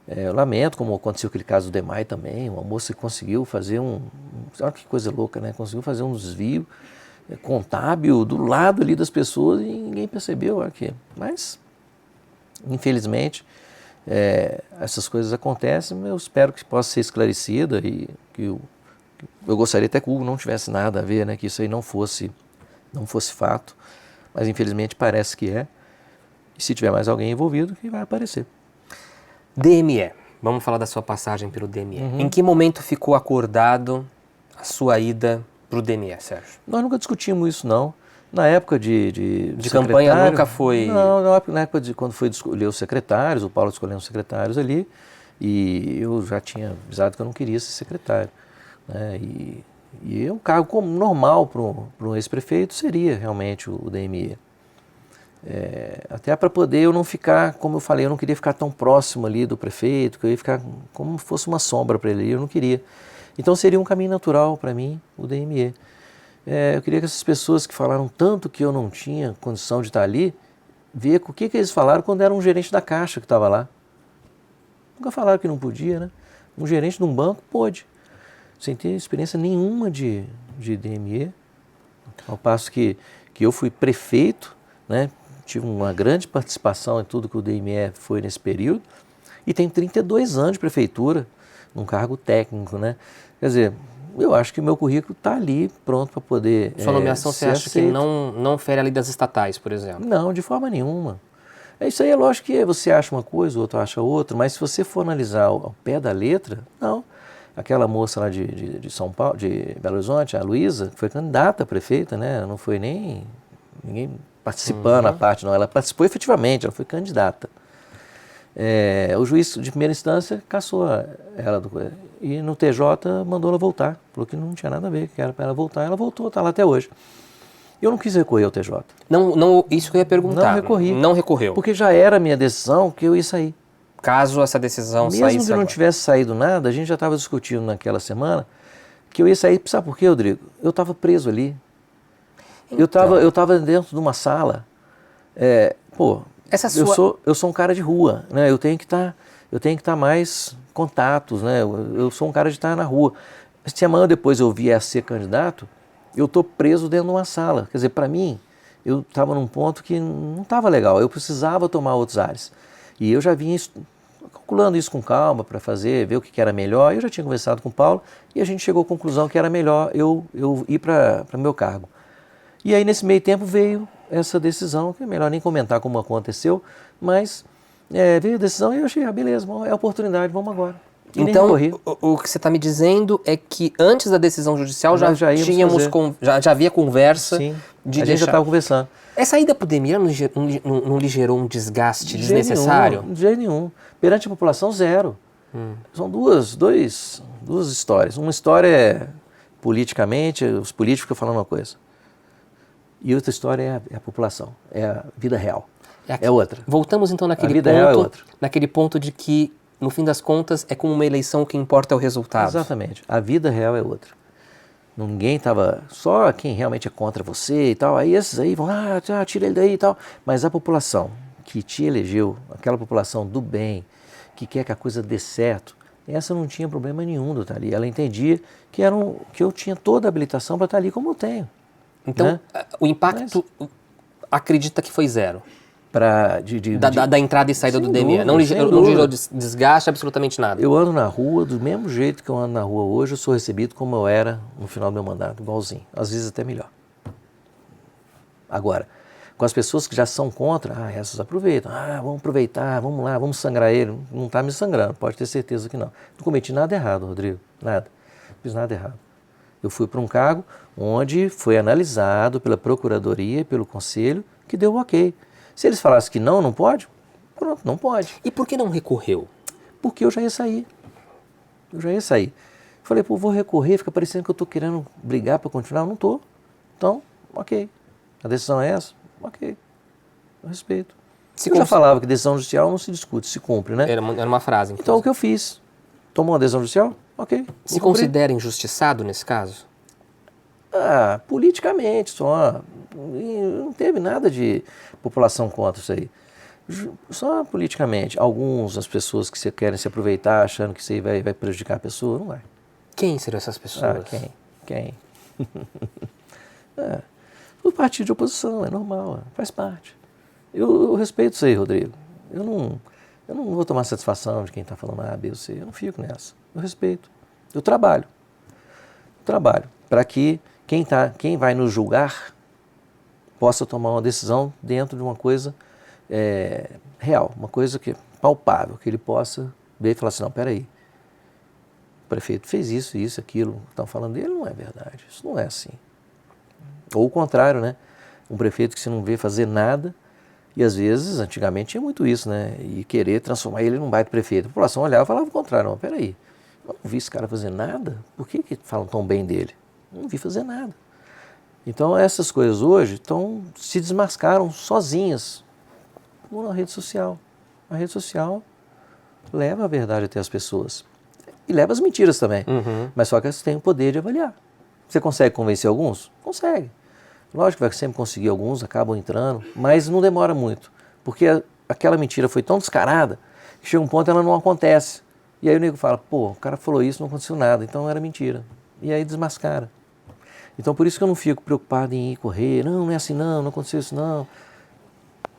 Eu lamento, como aconteceu aquele caso do Demai também, uma moça que conseguiu fazer olha que coisa louca, né? Conseguiu fazer um desvio contábil do lado ali das pessoas e ninguém percebeu aqui. Mas, infelizmente, essas coisas acontecem, eu espero que possa ser esclarecida e que eu gostaria até que o Hugo não tivesse nada a ver, né? Que isso aí não fosse fato, mas infelizmente parece que é. E se tiver mais alguém envolvido, que vai aparecer. DME. Vamos falar da sua passagem pelo DME. Em que momento ficou acordado a sua ida para o DME, Sérgio? Nós nunca discutimos isso, não. Na época de campanha nunca foi... Não, na época de quando foi escolher os secretários, o Paulo escolhendo os secretários ali, e eu já tinha avisado que eu não queria ser secretário. Né? E um cargo como normal para um ex-prefeito seria realmente o DME. Até para poder eu não ficar, como eu falei, eu não queria ficar tão próximo ali do prefeito, que eu ia ficar como se fosse uma sombra para ele, eu não queria. Então seria um caminho natural para mim, o DME. Eu queria que essas pessoas que falaram tanto que eu não tinha condição de estar ali, ver o que eles falaram quando era um gerente da Caixa que estava lá. Nunca falaram que não podia, né? Um gerente de um banco pôde, sem ter experiência nenhuma de DME. Ao passo que eu fui prefeito, né? Tive uma grande participação em tudo que o DME foi nesse período, e tenho 32 anos de prefeitura, num cargo técnico, né? Quer dizer, eu acho que o meu currículo está ali, pronto para poder Sua nomeação você acha aceito. que não fere a lei das estatais, por exemplo? Não, de forma nenhuma. Isso aí é lógico que você acha uma coisa, o outro acha outra, mas se você for analisar ao pé da letra, não. Aquela moça lá de São Paulo, de Belo Horizonte, a Luísa, que foi candidata a prefeita, né? Não foi nem ninguém participando à parte, não. Ela participou efetivamente, ela foi candidata. O juiz de primeira instância cassou ela e no TJ mandou ela voltar, falou que não tinha nada a ver, que era para ela voltar, ela voltou, está lá até hoje. Eu não quis recorrer ao TJ. Não, isso que eu ia perguntar. Não recorri. Não recorreu. Porque já era a minha decisão que eu ia sair. Caso essa decisão saísse Mesmo que eu não agora. tivesse saído nada, a gente já estava discutindo naquela semana que eu ia sair, sabe por quê, Rodrigo? Eu estava preso ali. Então. Eu estava dentro de uma sala. Eu sou um cara de rua, né? Eu tenho que estar mais contatos, né? Eu sou um cara de estar na rua. Se amanhã depois eu vier a ser candidato, eu estou preso dentro de uma sala. Quer dizer, para mim, eu estava num ponto que não estava legal. Eu precisava tomar outros ares. E eu já vinha calculando isso com calma para ver o que era melhor. Eu já tinha conversado com o Paulo e a gente chegou à conclusão que era melhor eu ir para meu cargo. E aí, nesse meio tempo, veio essa decisão, que é melhor nem comentar como aconteceu, mas veio a decisão e eu achei, beleza, é a oportunidade, vamos agora. E então, o que você está me dizendo é que antes da decisão judicial já havia conversa. Sim, de a gente já estava conversando. Essa ida para o DME não lhe gerou um desgaste desnecessário? De jeito nenhum. Perante a população, zero. São duas histórias. Uma história é politicamente, os políticos ficam falando uma coisa. E outra história é a população, é a vida real. É outra. Voltamos então naquele ponto de que, no fim das contas, é como uma eleição, o que importa é o resultado. Exatamente. A vida real é outra. Ninguém estava... Só quem realmente é contra você e tal. Aí esses aí vão, tira ele daí e tal. Mas a população que te elegeu, aquela população do bem, que quer que a coisa dê certo, essa não tinha problema nenhum de estar ali. Ela entendia que eu tinha toda a habilitação para estar ali como eu tenho. Então, né? O impacto, acredita que foi zero? Da entrada e saída do DME. Não gerou desgaste, absolutamente nada. Eu ando na rua do mesmo jeito que eu ando na rua hoje, eu sou recebido como eu era no final do meu mandato, igualzinho. Às vezes até melhor. Agora, com as pessoas que já são contra, essas aproveitam. Vamos aproveitar, vamos lá, vamos sangrar ele. Não está me sangrando, pode ter certeza que não. Não cometi nada errado, Rodrigo, nada. fiz nada errado. Eu fui para um cargo onde foi analisado pela Procuradoria e pelo Conselho que deu ok. Se eles falassem que não pode, pronto, não pode. E por que não recorreu? Porque eu já ia sair. Falei, pô, vou recorrer, fica parecendo que eu estou querendo brigar para continuar. Eu não estou. Então, ok. A decisão é essa? Ok. Eu respeito. Eu já falava que decisão judicial não se discute, se cumpre, né? Era uma frase. Então, o que eu fiz? Tomou uma decisão judicial? Ok. Se considera injustiçado nesse caso? Politicamente só. Não teve nada de população contra isso aí. Só politicamente. As pessoas que querem se aproveitar achando que isso aí vai prejudicar a pessoa, não vai. Quem seriam essas pessoas? Quem? O partido de oposição, é normal, faz parte. Eu respeito isso aí, Rodrigo. Eu não vou tomar satisfação de quem está falando A, B ou C. Eu não fico nessa. Eu respeito. Eu trabalho para que quem vai nos julgar possa tomar uma decisão dentro de uma coisa real, uma coisa que é palpável, que ele possa ver e falar assim, não, peraí, o prefeito fez isso, aquilo, estão falando dele, não é verdade, isso não é assim. Ou o contrário, né? Um prefeito que você não vê fazer nada, e às vezes, antigamente tinha muito isso, né? E querer transformar ele num baita prefeito. A população olhava e falava o contrário, não, peraí, eu não vi esse cara fazer nada, por que falam tão bem dele? Eu não vi fazer nada. Então essas coisas hoje se desmascaram sozinhas na rede social. A rede social leva a verdade até as pessoas. E leva as mentiras também. Mas só que você tem o poder de avaliar. Você consegue convencer alguns? Consegue. Lógico que vai sempre conseguir, alguns acabam entrando, mas não demora muito. Porque aquela mentira foi tão descarada que chega um ponto ela não acontece. E aí o nego fala, pô, o cara falou isso, não aconteceu nada, então era mentira. E aí desmascara. Então por isso que eu não fico preocupado em ir correr, não é assim não aconteceu isso não.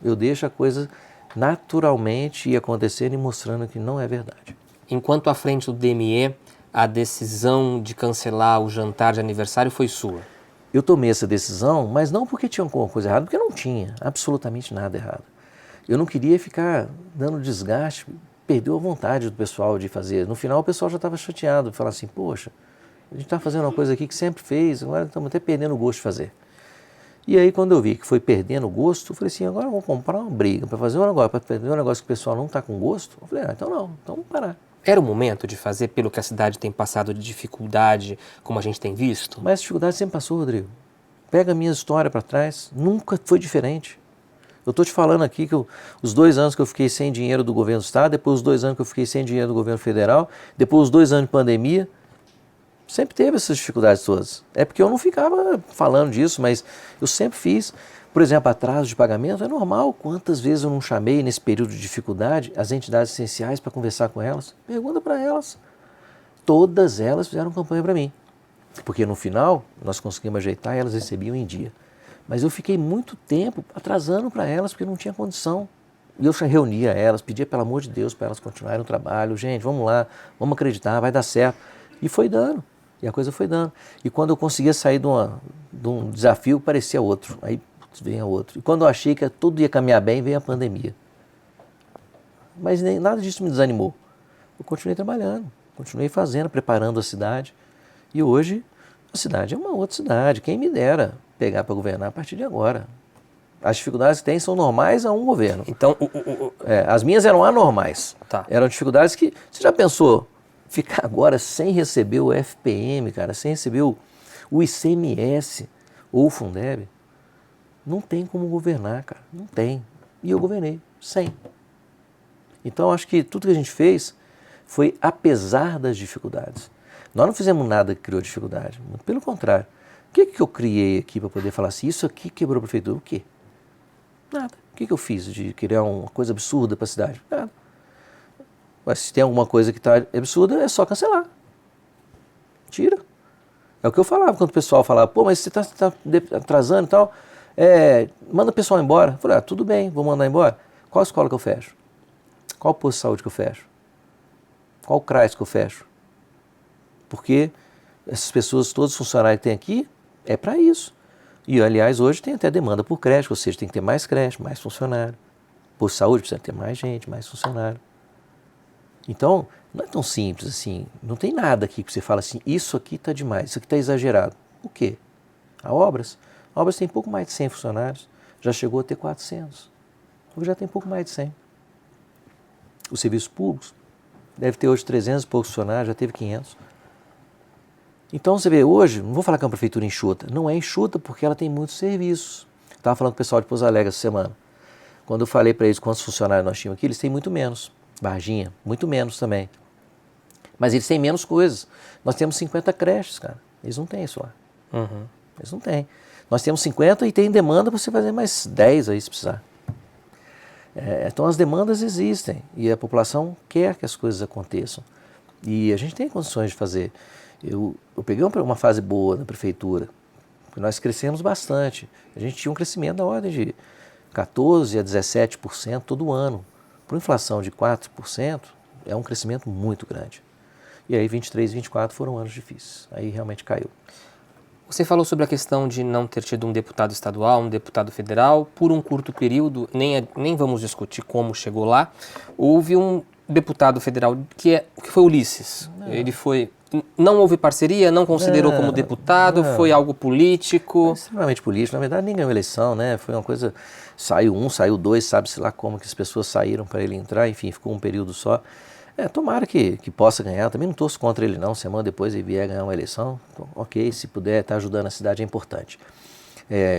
Eu deixo a coisa naturalmente ir acontecendo e mostrando que não é verdade. Enquanto à frente do DME, a decisão de cancelar o jantar de aniversário foi sua? Eu tomei essa decisão, mas não porque tinha alguma coisa errada, porque não tinha absolutamente nada errado. Eu não queria ficar dando desgaste, perdeu a vontade do pessoal de fazer. No final o pessoal já estava chateado, falar assim, poxa, a gente está fazendo uma coisa aqui que sempre fez, agora estamos até perdendo o gosto de fazer. E aí quando eu vi que foi perdendo o gosto, eu falei assim, agora eu vou comprar uma briga para fazer um negócio, para perder um negócio que o pessoal não está com gosto. Eu falei, então não, então vamos parar. Era o momento de fazer pelo que a cidade tem passado de dificuldade, como a gente tem visto? Mas a dificuldade sempre passou, Rodrigo. Pega a minha história para trás, nunca foi diferente. Eu estou te falando aqui que os 2 anos que eu fiquei sem dinheiro do governo do estado, depois os 2 anos que eu fiquei sem dinheiro do governo federal, depois os 2 anos de pandemia, sempre teve essas dificuldades todas. É porque eu não ficava falando disso, mas eu sempre fiz. Por exemplo, atraso de pagamento é normal. Quantas vezes eu não chamei nesse período de dificuldade as entidades essenciais para conversar com elas? Pergunta para elas. Todas elas fizeram campanha para mim. Porque no final nós conseguimos ajeitar e elas recebiam em dia. Mas eu fiquei muito tempo atrasando para elas porque não tinha condição. E eu reunia elas, pedia pelo amor de Deus para elas continuarem o trabalho. Gente, vamos lá, vamos acreditar, vai dar certo. E foi dando. E a coisa foi dando. E quando eu conseguia sair de um desafio, parecia outro. Aí vem outro. E quando eu achei que tudo ia caminhar bem, veio a pandemia. Mas nada disso me desanimou. Eu continuei trabalhando, continuei fazendo, preparando a cidade. E hoje a cidade é uma outra cidade. Quem me dera pegar para governar a partir de agora. As dificuldades que tem são normais a um governo. Então, as minhas eram anormais. Tá. Eram dificuldades que... Você já pensou ficar agora sem receber o FPM, cara, sem receber o ICMS ou o Fundeb? Não tem como governar, cara. Não tem. E eu governei, sem. Então, acho que tudo que a gente fez foi apesar das dificuldades. Nós não fizemos nada que criou dificuldade. Muito pelo contrário. O que eu criei aqui para poder falar assim, isso aqui quebrou a prefeitura? O quê? Nada. O que eu fiz de criar uma coisa absurda para a cidade? Nada. Mas se tem alguma coisa que está absurda, é só cancelar. Tira. É o que eu falava quando o pessoal falava, pô, mas você está atrasando e tal, manda o pessoal embora. Eu falei, tudo bem, vou mandar embora. Qual escola que eu fecho? Qual posto de saúde que eu fecho? Qual CRAS que eu fecho? Porque essas pessoas, todos os funcionários que tem aqui, é para isso. E, aliás, hoje tem até demanda por creche, ou seja, tem que ter mais creche, mais funcionário. Posto de saúde precisa ter mais gente, mais funcionário. Então, não é tão simples assim. Não tem nada aqui que você fala assim, isso aqui está demais, isso aqui está exagerado. O quê? A Obras? A Obras tem pouco mais de 100 funcionários, já chegou a ter 400. Hoje já tem pouco mais de 100. Os serviços públicos deve ter hoje 300 e poucos funcionários, já teve 500. Então você vê, hoje, não vou falar que é uma prefeitura enxuta, não é enxuta porque ela tem muitos serviços. Estava falando com o pessoal de Pouso Alegre essa semana. Quando eu falei para eles quantos funcionários nós tínhamos aqui, eles têm muito menos. Varginha, muito menos também. Mas eles têm menos coisas. Nós temos 50 creches, cara. Eles não têm isso lá. Eles não têm. Nós temos 50 e tem demanda para você fazer mais 10 aí se precisar. Então as demandas existem e a população quer que as coisas aconteçam. E a gente tem condições de fazer. Eu peguei uma fase boa na prefeitura, porque nós crescemos bastante. A gente tinha um crescimento da ordem de 14% a 17% todo ano. Por inflação de 4%, é um crescimento muito grande. E aí 23 e 24 foram anos difíceis. Aí realmente caiu. Você falou sobre a questão de não ter tido um deputado estadual, um deputado federal, por um curto período, nem vamos discutir como chegou lá. Houve um deputado federal que foi Ulisses. Não houve parceria, não considerou como deputado, foi algo político. É extremamente político, na verdade nem ganhou eleição, né? Foi uma coisa, saiu um, saiu dois, sabe-se lá como que as pessoas saíram para ele entrar, enfim, ficou um período só. Tomara que possa ganhar, também não torço contra ele não, semana depois ele vier ganhar uma eleição, ok, se puder estar ajudando a cidade é importante.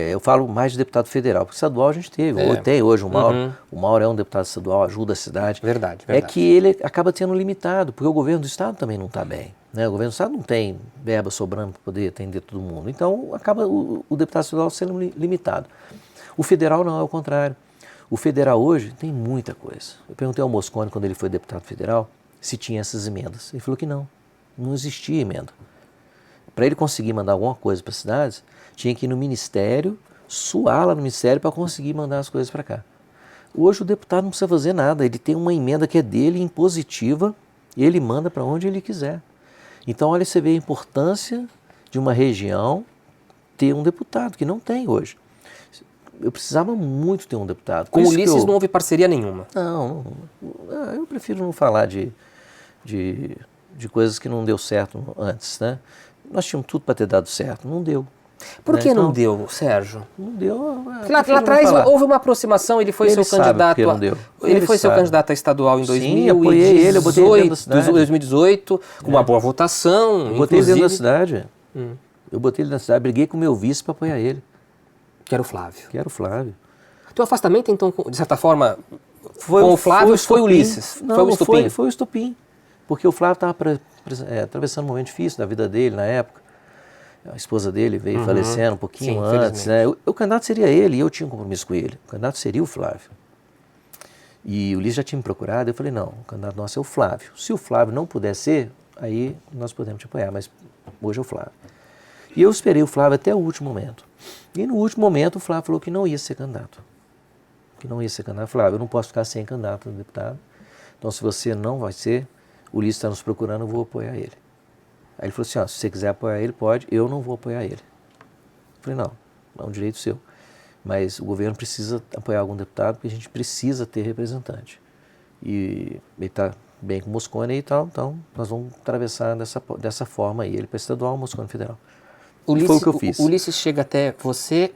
Eu falo mais de deputado federal, porque estadual a gente tem hoje o Mauro. O Mauro é um deputado estadual, ajuda a cidade. Verdade. É que ele acaba tendo limitado, porque o governo do estado também não está bem. Né? O governo do estado não tem verba sobrando para poder atender todo mundo. Então acaba o deputado estadual sendo limitado. O federal não, é o contrário. O federal hoje tem muita coisa. Eu perguntei ao Moscone, quando ele foi deputado federal, se tinha essas emendas. Ele falou que não existia emenda. Para ele conseguir mandar alguma coisa para as cidades, tinha que ir no ministério, suar lá no ministério para conseguir mandar as coisas para cá. Hoje o deputado não precisa fazer nada, ele tem uma emenda que é dele, impositiva, e ele manda para onde ele quiser. Então olha, você vê a importância de uma região ter um deputado, que não tem hoje. Eu precisava muito ter um deputado. Com o Ulisses não houve parceria nenhuma? Não, eu prefiro não falar de coisas que não deu certo antes, né? Nós tínhamos tudo para ter dado certo, não deu. Por que não deu, Sérgio? Não deu. Lá atrás houve uma aproximação, ele foi seu candidato. Ele foi seu candidato a estadual em 2018. Sim, apoiei ele, eu botei ele dentro da cidade. 2018, com uma boa votação. Eu botei ele dentro da cidade. Eu botei ele na cidade, briguei com o meu vice para apoiar ele. Que era o Flávio. Teu afastamento, então, de certa forma, com o Flávio foi o Ulisses? Não, foi o estopim? Foi o estopim. Porque o Flávio estava atravessando um momento difícil da vida dele na época. A esposa dele veio falecendo um pouquinho antes. Né? O candidato seria ele e eu tinha um compromisso com ele. O candidato seria o Flávio. E o Ulisses já tinha me procurado. Eu falei, não, o candidato nosso é o Flávio. Se o Flávio não puder ser, aí nós podemos te apoiar, mas hoje é o Flávio. E eu esperei o Flávio até o último momento. E no último momento o Flávio falou que não ia ser candidato. Flávio, eu não posso ficar sem candidato a deputado. Então se você não vai ser, o Ulisses está nos procurando, eu vou apoiar ele. Aí ele falou assim, se você quiser apoiar ele, pode, eu não vou apoiar ele. Eu falei, não, é um direito seu. Mas o governo precisa apoiar algum deputado, porque a gente precisa ter representante. E ele está bem com o Moscone e tal, então nós vamos atravessar dessa forma aí, ele para estadual, o Moscone federal. Ulisses, foi o que eu fiz. O Ulisses chega até você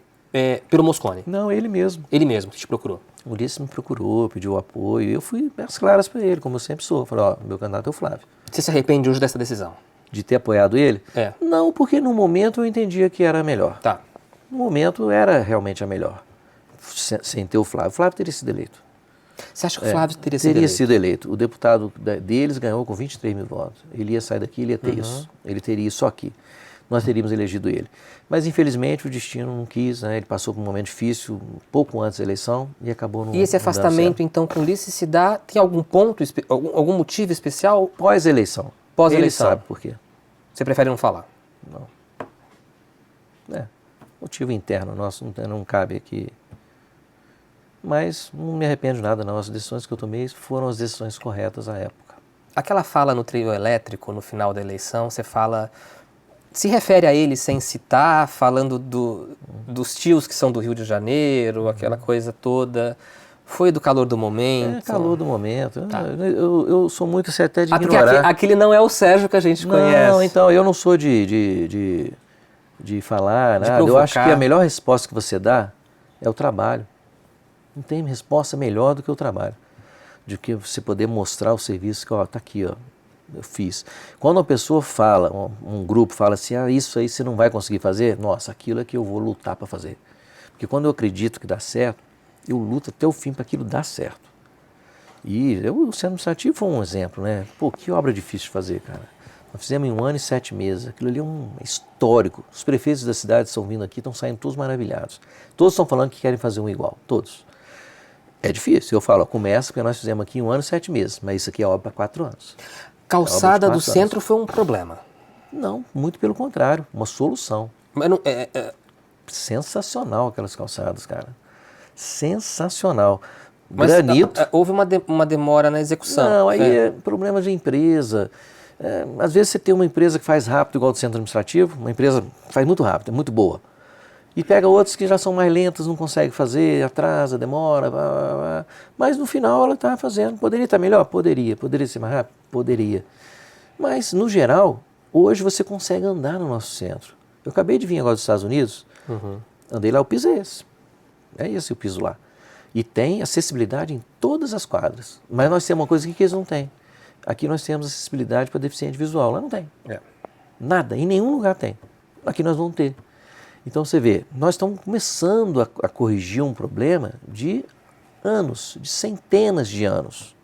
pelo Moscone? Não, ele mesmo. Ele mesmo que te procurou? O Ulisses me procurou, pediu apoio, eu fui às claras para ele, como eu sempre sou. Falei, meu candidato é o Flávio. Você se arrepende hoje dessa decisão? De ter apoiado ele? Não, porque no momento eu entendia que era a melhor. Tá. No momento era realmente a melhor, sem ter o Flávio. O Flávio teria sido eleito. Você acha que o Flávio teria sido eleito? O deputado deles ganhou com 23 mil votos. Ele ia sair daqui, ele ia ter isso. Ele teria isso aqui. Nós teríamos elegido ele. Mas, infelizmente, o destino não quis, né? Ele passou por um momento difícil, pouco antes da eleição, e acabou não. E esse afastamento, então, com o Ulisses se dá, tem algum ponto, algum motivo especial? Pós-eleição. Ele sabe por quê. Você prefere não falar? Não. Motivo interno nosso, não cabe aqui. Mas não me arrependo de nada, não. As decisões que eu tomei foram as decisões corretas à época. Aquela fala no trio elétrico, no final da eleição, você fala... Se refere a ele sem citar, falando dos tios que são do Rio de Janeiro, aquela coisa toda. Foi do calor do momento? É calor do momento. Tá. Eu sou muito assim, até de Porque ignorar. aquele não é o Sérgio que a gente conhece. Não, então, eu não sou de falar nada. Eu acho que a melhor resposta que você dá é o trabalho. Não tem resposta melhor do que o trabalho. De que você poder mostrar o serviço que, ó, tá aqui, ó, eu fiz. Quando uma pessoa fala, um grupo fala assim, isso aí você não vai conseguir fazer, nossa, aquilo é que eu vou lutar para fazer. Porque quando eu acredito que dá certo, eu luto até o fim para aquilo dar certo. E o centro administrativo foi um exemplo, né? Pô, que obra difícil de fazer, cara. Nós fizemos em 1 ano e 7 meses. Aquilo ali é um histórico. Os prefeitos da cidade estão vindo aqui, estão saindo todos maravilhados. Todos estão falando que querem fazer um igual, todos. É difícil. Eu falo, começa porque nós fizemos aqui em 1 ano e 7 meses, mas isso aqui é obra para 4 anos. Calçada do centro foi um problema? Não, muito pelo contrário, uma solução. Mas não, Sensacional aquelas calçadas, cara. Sensacional. Mas Granito. Houve uma demora na execução. Não, aí é problema de empresa. Às vezes você tem uma empresa que faz rápido, igual do centro administrativo, uma empresa que faz muito rápido, é muito boa. E pega outros que já são mais lentos, não consegue fazer, atrasa, demora, mas no final ela está fazendo. Poderia estar melhor? Poderia. Poderia ser mais rápido? Poderia. Mas, no geral, hoje você consegue andar no nosso centro. Eu acabei de vir agora dos Estados Unidos, andei lá, o piso é esse. É esse o piso lá. E tem acessibilidade em todas as quadras. Mas nós temos uma coisa aqui que eles não têm. Aqui nós temos acessibilidade para deficiente visual, lá não tem. Nada, em nenhum lugar tem. Aqui nós vamos ter. Então você vê, nós estamos começando a corrigir um problema de anos, de centenas de anos.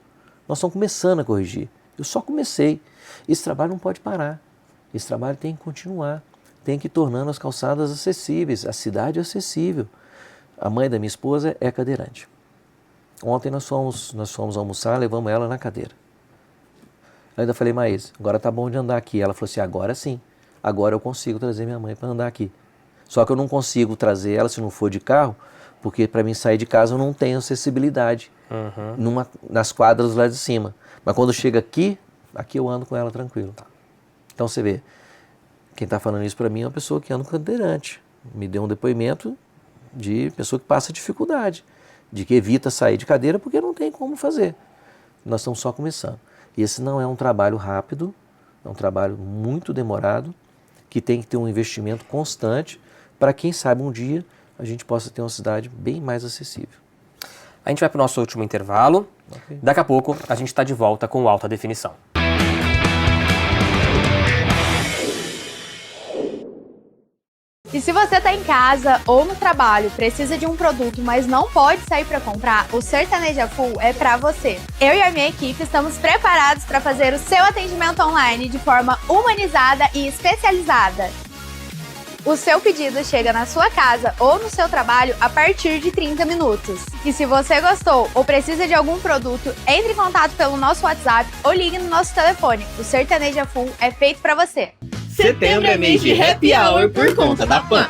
Nós estamos começando a corrigir. Eu só comecei. Esse trabalho não pode parar. Esse trabalho tem que continuar. Tem que ir tornando as calçadas acessíveis, a cidade acessível. A mãe da minha esposa é cadeirante. Ontem nós fomos almoçar, levamos ela na cadeira. Eu ainda falei, Maís, agora tá bom de andar aqui. Ela falou assim, agora sim, agora eu consigo trazer minha mãe para andar aqui. Só que eu não consigo trazer ela se não for de carro, porque para mim sair de casa eu não tenho acessibilidade nas quadras lá de cima. Mas quando chega aqui eu ando com ela tranquilo. Então você vê, quem está falando isso para mim é uma pessoa que anda com cadeirante. Me deu um depoimento de pessoa que passa dificuldade, de que evita sair de cadeira porque não tem como fazer. Nós estamos só começando. E esse não é um trabalho rápido, é um trabalho muito demorado, que tem que ter um investimento constante para quem sabe um dia a gente possa ter uma cidade bem mais acessível. A gente vai para o nosso último intervalo. Okay. Daqui a pouco a gente está de volta com o Alta Definição. E se você está em casa ou no trabalho, precisa de um produto, mas não pode sair para comprar, o Sertaneja Full é para você. Eu e a minha equipe estamos preparados para fazer o seu atendimento online de forma humanizada e especializada. O seu pedido chega na sua casa ou no seu trabalho a partir de 30 minutos. E se você gostou ou precisa de algum produto, entre em contato pelo nosso WhatsApp ou ligue no nosso telefone. O Sertaneja Full é feito para você. Setembro é mês de happy hour por conta da PAN.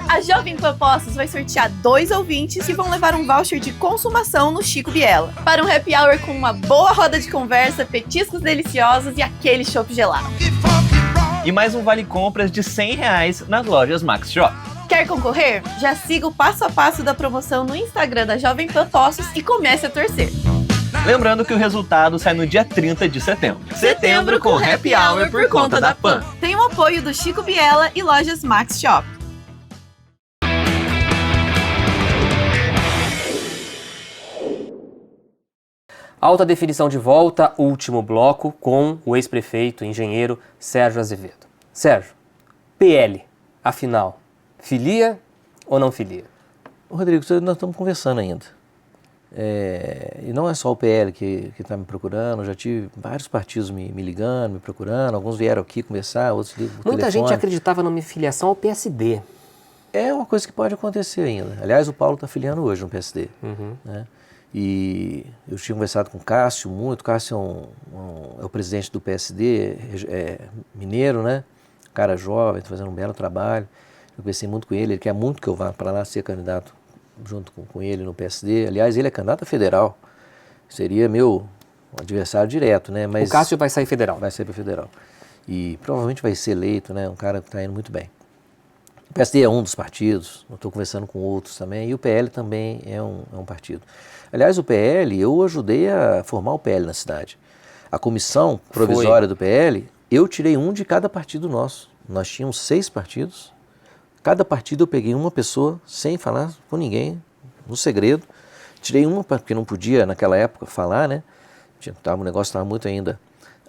A Jovem Pan Postos vai sortear 2 ouvintes que vão levar um voucher de consumação no Chico Biela. Para um happy hour com uma boa roda de conversa, petiscos deliciosos e aquele chopp gelado. E mais um vale compras de R$100 nas lojas Max Shop. Quer concorrer? Já siga o passo a passo da promoção no Instagram da Jovem Pan Postos e comece a torcer. Lembrando que o resultado sai no dia 30 de setembro. Setembro com happy hour por conta da PAN. Tem o apoio do Chico Biela e lojas Max Shop. Alta Definição de volta, último bloco com o ex-prefeito, engenheiro Sérgio Azevedo. Sérgio, PL, afinal, filia ou não filia? Rodrigo, nós estamos conversando ainda. E não é só o PL que está me procurando, eu já tive vários partidos me ligando, me procurando, alguns vieram aqui conversar, outros ligam por Muita telefone. gente acreditava numa filiação ao PSD. É uma coisa que pode acontecer ainda. Aliás, o Paulo está filiando hoje no PSD. Né? E eu tinha conversado com o Cássio muito. O Cássio é o presidente do PSD, mineiro, né? Cara jovem, está fazendo um belo trabalho. Eu conversei muito com ele, ele quer muito que eu vá para lá ser candidato junto com ele no PSD. Aliás, ele é candidato a federal. Seria meu adversário direto, né? Mas o Cássio vai sair federal. Vai sair para federal. E provavelmente vai ser eleito, né? Um cara que está indo muito bem. O PSD é um dos partidos, eu estou conversando com outros também, e o PL também é um partido. Aliás, o PL, eu ajudei a formar o PL na cidade. A comissão provisória do PL, eu tirei um de cada partido nosso. Nós tínhamos 6 partidos. Cada partido eu peguei uma pessoa, sem falar com ninguém, no segredo. Tirei uma, porque não podia naquela época falar, né? O negócio estava muito ainda.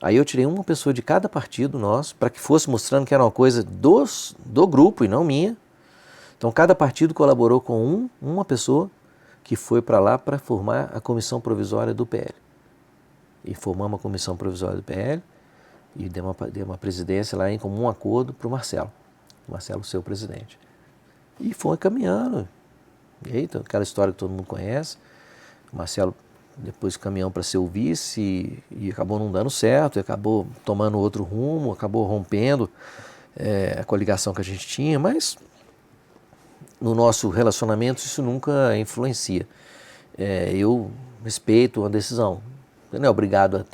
Aí eu tirei uma pessoa de cada partido nosso, para que fosse mostrando que era uma coisa do grupo e não minha. Então cada partido colaborou com uma pessoa que foi para lá para formar a comissão provisória do PL. E formamos a comissão provisória do PL e deu uma presidência lá em comum acordo para o Marcelo ser o presidente. E foi caminhando. E aí, aquela história que todo mundo conhece, o Marcelo depois caminhou para ser o vice e acabou não dando certo, acabou tomando outro rumo, acabou rompendo a coligação que a gente tinha, mas no nosso relacionamento isso nunca influencia. Eu respeito a decisão. Você não é obrigado a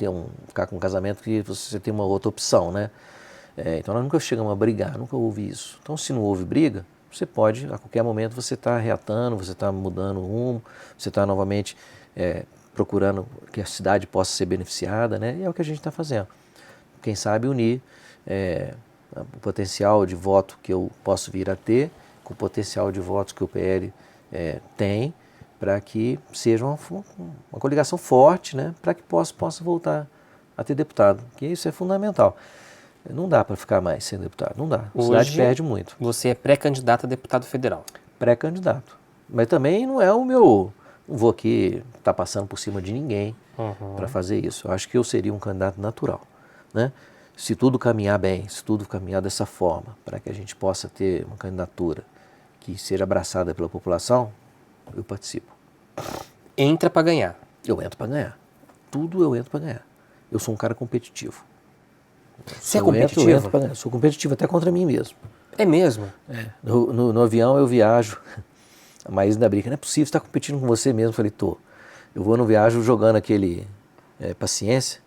ficar com um casamento que você tem uma outra opção, né? Então nós nunca chegamos a brigar, nunca houve isso. Então se não houve briga, você pode, a qualquer momento você está reatando, você está mudando o rumo, você está novamente procurando que a cidade possa ser beneficiada, né? E é o que a gente está fazendo. Quem sabe unir o potencial de voto que eu posso vir a ter com o potencial de votos que o PL tem, para que seja uma coligação forte, né? Para que possa voltar a ter deputado, que isso é fundamental. Não dá para ficar mais sem deputado, não dá. A cidade perde muito. Você é pré-candidato a deputado federal. Pré-candidato. Mas também não é o meu... Não vou aqui estar passando por cima de ninguém para fazer isso. Eu acho que eu seria um candidato natural, né? Se tudo caminhar bem, se tudo caminhar dessa forma, para que a gente possa ter uma candidatura que seja abraçada pela população, eu participo. Entra para ganhar. Eu entro para ganhar. Tudo eu entro para ganhar. Eu sou um cara competitivo. Você é competitivo? Eu entro para ganhar. Sou competitivo até contra mim mesmo. É mesmo? No avião eu viajo. A Maísa ainda brinca, não é possível, você está competindo com você mesmo. Eu falei, tô. Eu vou no viagem jogando aquele paciência,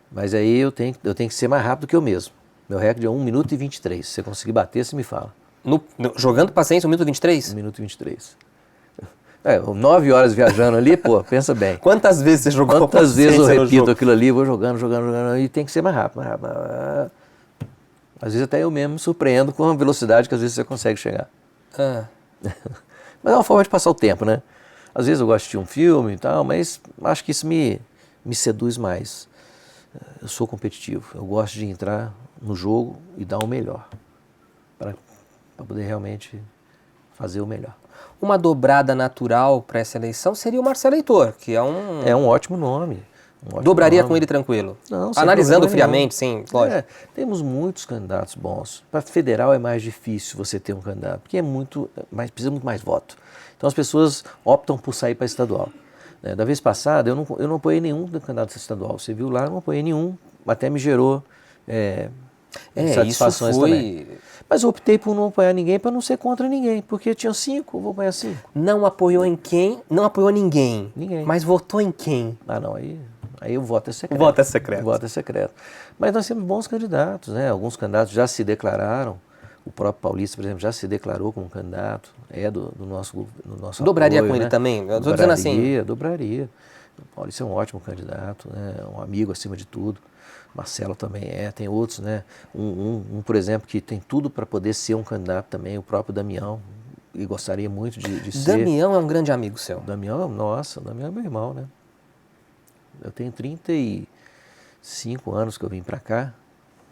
mas aí eu tenho que ser mais rápido que eu mesmo. Meu recorde é 1 minuto e 23. Se você conseguir bater, você me fala. Jogando paciência 1 minuto e 23? 1 minuto e 23. 9 horas viajando ali, pô, pensa bem. Quantas vezes você jogou Quantas vezes eu repito aquilo ali, vou jogando, e tem que ser mais rápido. Às vezes até eu mesmo me surpreendo com a velocidade que às vezes você consegue chegar. Mas é uma forma de passar o tempo, né? Às vezes eu gosto de assistir um filme e tal, mas acho que isso me seduz mais. Eu sou competitivo, eu gosto de entrar no jogo e dar o melhor, para poder realmente fazer o melhor. Uma dobrada natural para essa eleição seria o Marcelo Heitor, que é um... É um ótimo nome. Dobraria com ele tranquilo? Não, sem analisando problema friamente, sim, lógico. Temos muitos candidatos bons. Para federal é mais difícil você ter um candidato, porque precisa muito mais voto. Então as pessoas optam por sair para estadual. Da vez passada eu não apoiei nenhum candidato estadual. Você viu lá, eu não apoiei nenhum. Até me gerou satisfações também. Mas eu optei por não apoiar ninguém para não ser contra ninguém, porque tinha 5, eu vou apoiar 5. Não apoiou em quem? Não apoiou ninguém. Ninguém. Mas votou em quem? Não, aí o voto é secreto. O voto é secreto. O voto é secreto. Mas nós temos bons candidatos, né? Alguns candidatos já se declararam. O próprio Paulista, por exemplo, já se declarou como candidato. Do nosso Dobraria apoio, com ele né? também? Eu estou dizendo assim. Dobraria. O Paulista é um ótimo candidato, né? Um amigo acima de tudo. Marcelo também tem outros, né? Por exemplo, que tem tudo para poder ser um candidato também, o próprio Damião, e gostaria muito de ser. Damião é um grande amigo seu. Damião é meu irmão, né? Eu tenho 35 anos que eu vim para cá,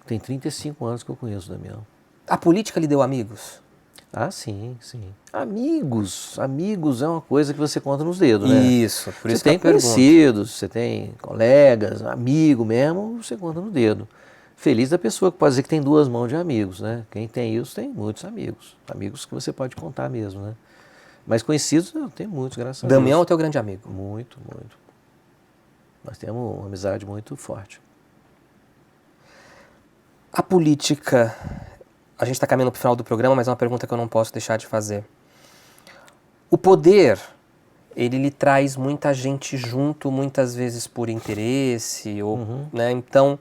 tem 35 anos que eu conheço o Damião. A política lhe deu amigos? Sim. Amigos é uma coisa que você conta nos dedos, né? Isso, por isso você tem conhecidos, você tem colegas, amigo mesmo, você conta no dedo. Feliz da pessoa que pode dizer que tem 2 mãos de amigos, né? Quem tem isso tem muitos amigos. Amigos que você pode contar mesmo, né? Mas conhecidos, eu tenho muitos, graças a Deus. Damião é o teu grande amigo? Muito. Nós temos uma amizade muito forte. A política... A gente está caminhando para o final do programa, mas é uma pergunta que eu não posso deixar de fazer. O poder, ele lhe traz muita gente junto, muitas vezes por interesse, né? Então,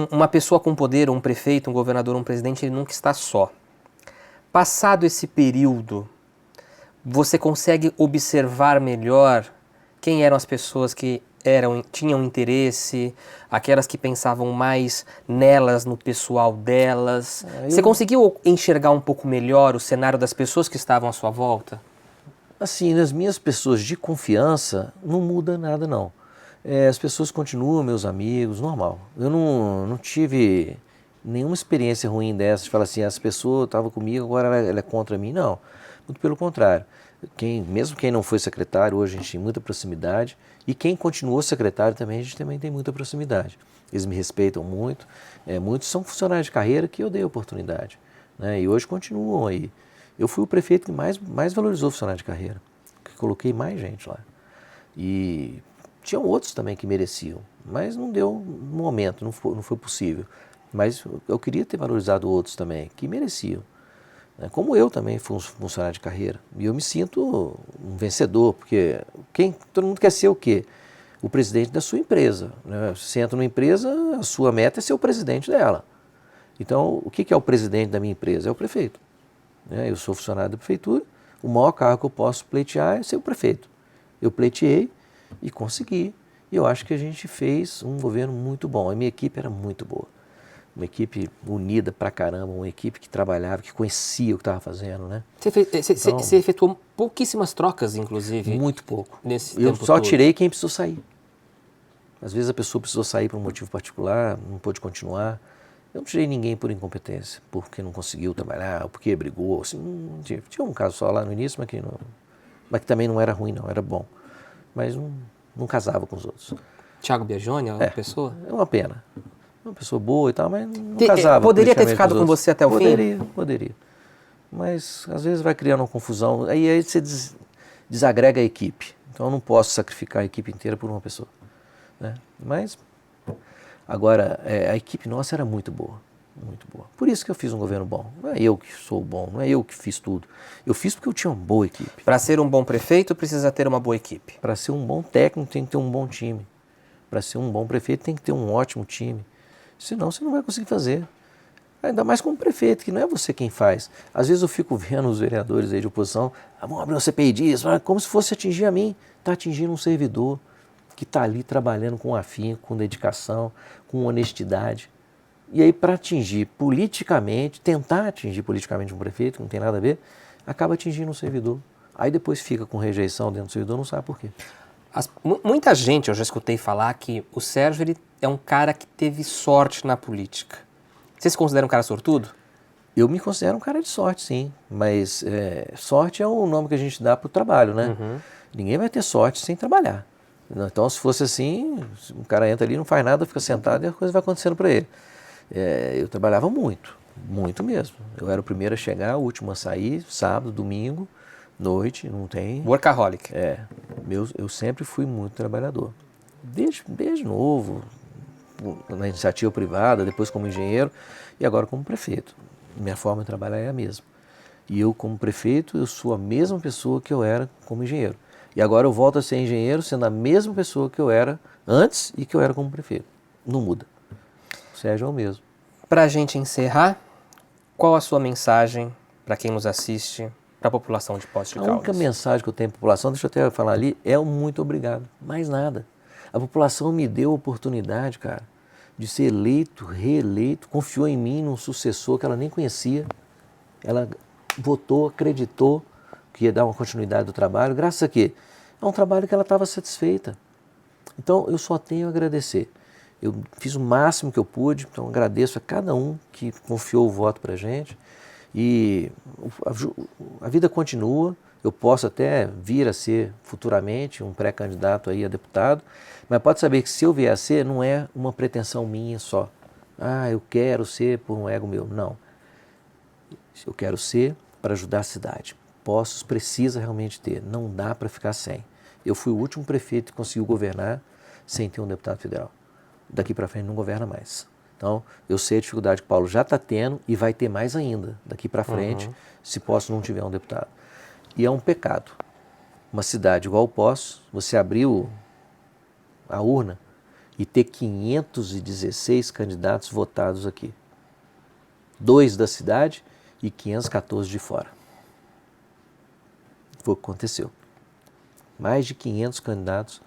uma pessoa com poder, um prefeito, um governador, um presidente, ele nunca está só. Passado esse período, você consegue observar melhor quem eram as pessoas que tinham interesse, aquelas que pensavam mais nelas, no pessoal delas? Você conseguiu enxergar um pouco melhor o cenário das pessoas que estavam à sua volta? Assim, nas minhas pessoas de confiança, não muda nada, não. As pessoas continuam meus amigos, normal. Eu não tive nenhuma experiência ruim dessa, de falar assim, essa pessoa estava comigo, agora ela é contra mim. Não, muito pelo contrário. Mesmo quem não foi secretário, hoje a gente tem muita proximidade. E quem continuou secretário também, a gente também tem muita proximidade. Eles me respeitam muito. Muitos são funcionários de carreira que eu dei oportunidade, né? E hoje continuam aí. Eu fui o prefeito que mais valorizou o funcionário de carreira, que coloquei mais gente lá. E tinham outros também que mereciam, mas não deu no momento, não foi possível. Mas eu queria ter valorizado outros também, que mereciam. Como eu também fui um funcionário de carreira. E eu me sinto um vencedor, porque todo mundo quer ser o quê? O presidente da sua empresa, né? Você entra numa empresa, a sua meta é ser o presidente dela. Então, o que é o presidente da minha empresa? É o prefeito. Eu sou funcionário da prefeitura, o maior cargo que eu posso pleitear é ser o prefeito. Eu pleiteei e consegui. E eu acho que a gente fez um governo muito bom. A minha equipe era muito boa. Uma equipe unida pra caramba, uma equipe que trabalhava, que conhecia o que estava fazendo, né? Você efetuou pouquíssimas trocas, inclusive? Muito pouco. Nesse Eu tempo só todo. tirei quem precisou sair. Às vezes a pessoa precisou sair por um motivo particular, não pôde continuar. Eu não tirei ninguém por incompetência, porque não conseguiu trabalhar, ou porque brigou. Assim, tinha um caso só lá no início, mas que também não era ruim, não, era bom. Mas não casava com os outros. Thiago Biagioni, a pessoa? É uma pena. Uma pessoa boa e tal, mas não casava. Poderia ter politicamente ficado os com outros. você até o fim? Poderia. Mas às vezes vai criando uma confusão. Aí você desagrega a equipe. Então eu não posso sacrificar a equipe inteira por uma pessoa, né? Mas agora a equipe nossa era muito boa. Muito boa. Por isso que eu fiz um governo bom. Não é eu que sou bom, não é eu que fiz tudo. Eu fiz porque eu tinha uma boa equipe. Para ser um bom prefeito, precisa ter uma boa equipe. Para ser um bom técnico, tem que ter um bom time. Para ser um bom prefeito, tem que ter um ótimo time. Senão você não vai conseguir fazer. Ainda mais como prefeito, que não é você quem faz. Às vezes eu fico vendo os vereadores aí de oposição, vamos abrir uma CPI disso, como se fosse atingir a mim. Está atingindo um servidor que está ali trabalhando com afinco, com dedicação, com honestidade. E aí para atingir politicamente, tentar atingir politicamente um prefeito, que não tem nada a ver, acaba atingindo um servidor. Aí depois fica com rejeição dentro do servidor, não sabe por quê. Muita gente, eu já escutei falar que o Sérgio ele é um cara que teve sorte na política. Você se considera um cara sortudo? Eu me considero um cara de sorte, sim. Mas sorte é o nome que a gente dá para o trabalho, né? Uhum. Ninguém vai ter sorte sem trabalhar. Então, se fosse assim, um cara entra ali, não faz nada, fica sentado e a coisa vai acontecendo para ele. Eu trabalhava muito, muito mesmo. Eu era o primeiro a chegar, o último a sair, sábado, domingo, noite, não tem... Workaholic. Eu sempre fui muito trabalhador. Desde novo, na iniciativa privada, depois como engenheiro e agora como prefeito. Minha forma de trabalhar é a mesma. E eu, como prefeito, eu sou a mesma pessoa que eu era como engenheiro. E agora eu volto a ser engenheiro sendo a mesma pessoa que eu era antes e que eu era como prefeito. Não muda. O Sérgio é o mesmo. Para a gente encerrar, qual a sua mensagem para quem nos assiste, para a população de Poços de Caldas? A única mensagem que eu tenho para a população, deixa eu até falar ali, é um muito obrigado. Mais nada. A população me deu a oportunidade, cara, de ser eleito, reeleito, confiou em mim, num sucessor que ela nem conhecia. Ela votou, acreditou que ia dar uma continuidade do trabalho. Graças a quê? É um trabalho que ela estava satisfeita. Então, eu só tenho a agradecer. Eu fiz o máximo que eu pude, então agradeço a cada um que confiou o voto para a gente. E a vida continua. Eu posso até vir a ser futuramente um pré-candidato aí a deputado, mas pode saber que se eu vier a ser, não é uma pretensão minha só. Eu quero ser por um ego meu. Não. Eu quero ser para ajudar a cidade. Poços precisa realmente ter, não dá para ficar sem. Eu fui o último prefeito que conseguiu governar sem ter um deputado federal. Daqui para frente não governa mais. Então, eu sei a dificuldade que o Paulo já está tendo e vai ter mais ainda daqui para frente, se Poços não tiver um deputado. E é um pecado. Uma cidade igual Poços, você abrir a urna e ter 516 candidatos votados aqui. 2 da cidade e 514 de fora. Foi o que aconteceu. Mais de 500 candidatos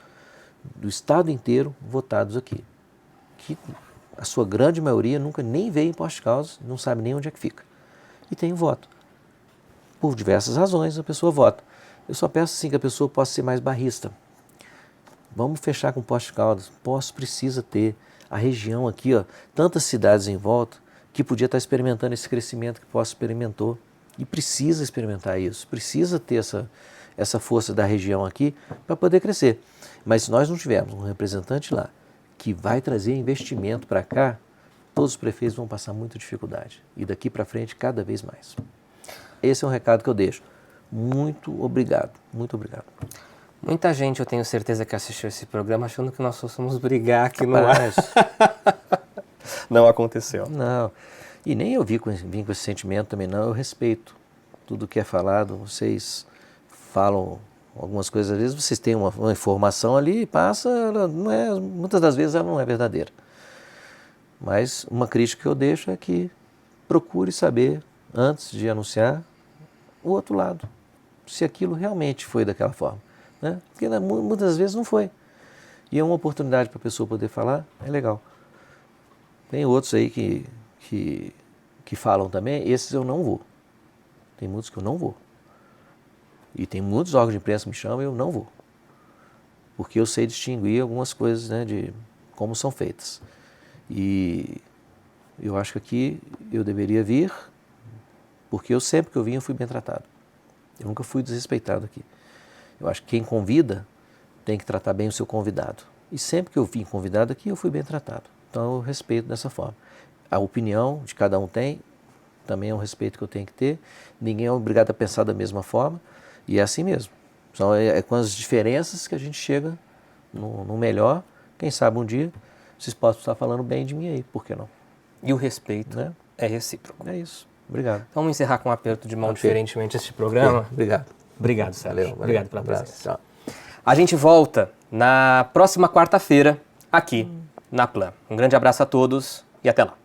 do estado inteiro votados aqui, que a sua grande maioria nunca nem veio em Poços de Caldas, não sabe nem onde é que fica. E tem voto. Por diversas razões a pessoa vota. Eu só peço assim que a pessoa possa ser mais bairrista. Vamos fechar com Poços de Caldas. Poços precisa ter a região aqui, ó, tantas cidades em volta que podia estar experimentando esse crescimento que Poços experimentou. E precisa experimentar isso, precisa ter essa força da região aqui para poder crescer. Mas se nós não tivermos um representante lá que vai trazer investimento para cá, todos os prefeitos vão passar muita dificuldade. E daqui para frente, cada vez mais. Esse é um recado que eu deixo. Muito obrigado, muito obrigado. Muita gente, eu tenho certeza, que assistiu esse programa achando que nós fossemos brigar aqui no ar. Não aconteceu. Não. E nem eu vim com esse sentimento também, não. Eu respeito tudo que é falado. Vocês falam algumas coisas, às vezes vocês têm uma informação ali e passa, ela não é, muitas das vezes ela não é verdadeira. Mas uma crítica que eu deixo é que procure saber, antes de anunciar, o outro lado. Se aquilo realmente foi daquela forma. Né? Porque muitas vezes não foi. E é uma oportunidade para a pessoa poder falar, é legal. Tem outros aí que falam também, esses eu não vou. Tem muitos que eu não vou. E tem muitos órgãos de imprensa que me chamam e eu não vou. Porque eu sei distinguir algumas coisas, né, de como são feitas. E eu acho que aqui eu deveria vir, porque eu sempre que eu vim eu fui bem tratado. Eu nunca fui desrespeitado aqui. Eu acho que quem convida tem que tratar bem o seu convidado. E sempre que eu vim convidado aqui eu fui bem tratado. Então eu respeito dessa forma. A opinião de cada um tem, também é um respeito que eu tenho que ter. Ninguém é obrigado a pensar da mesma forma. E é assim mesmo. É com as diferenças que a gente chega no melhor. Quem sabe um dia vocês possam estar falando bem de mim aí, por que não? E o respeito, né, é recíproco. É isso. Obrigado. Então vamos encerrar com um aperto de mão diferentemente este programa. Obrigado. Obrigado, Sérgio. Valeu. Obrigado pela presença. Tchau. A gente volta na próxima quarta-feira aqui na Plan. Um grande abraço a todos e até lá.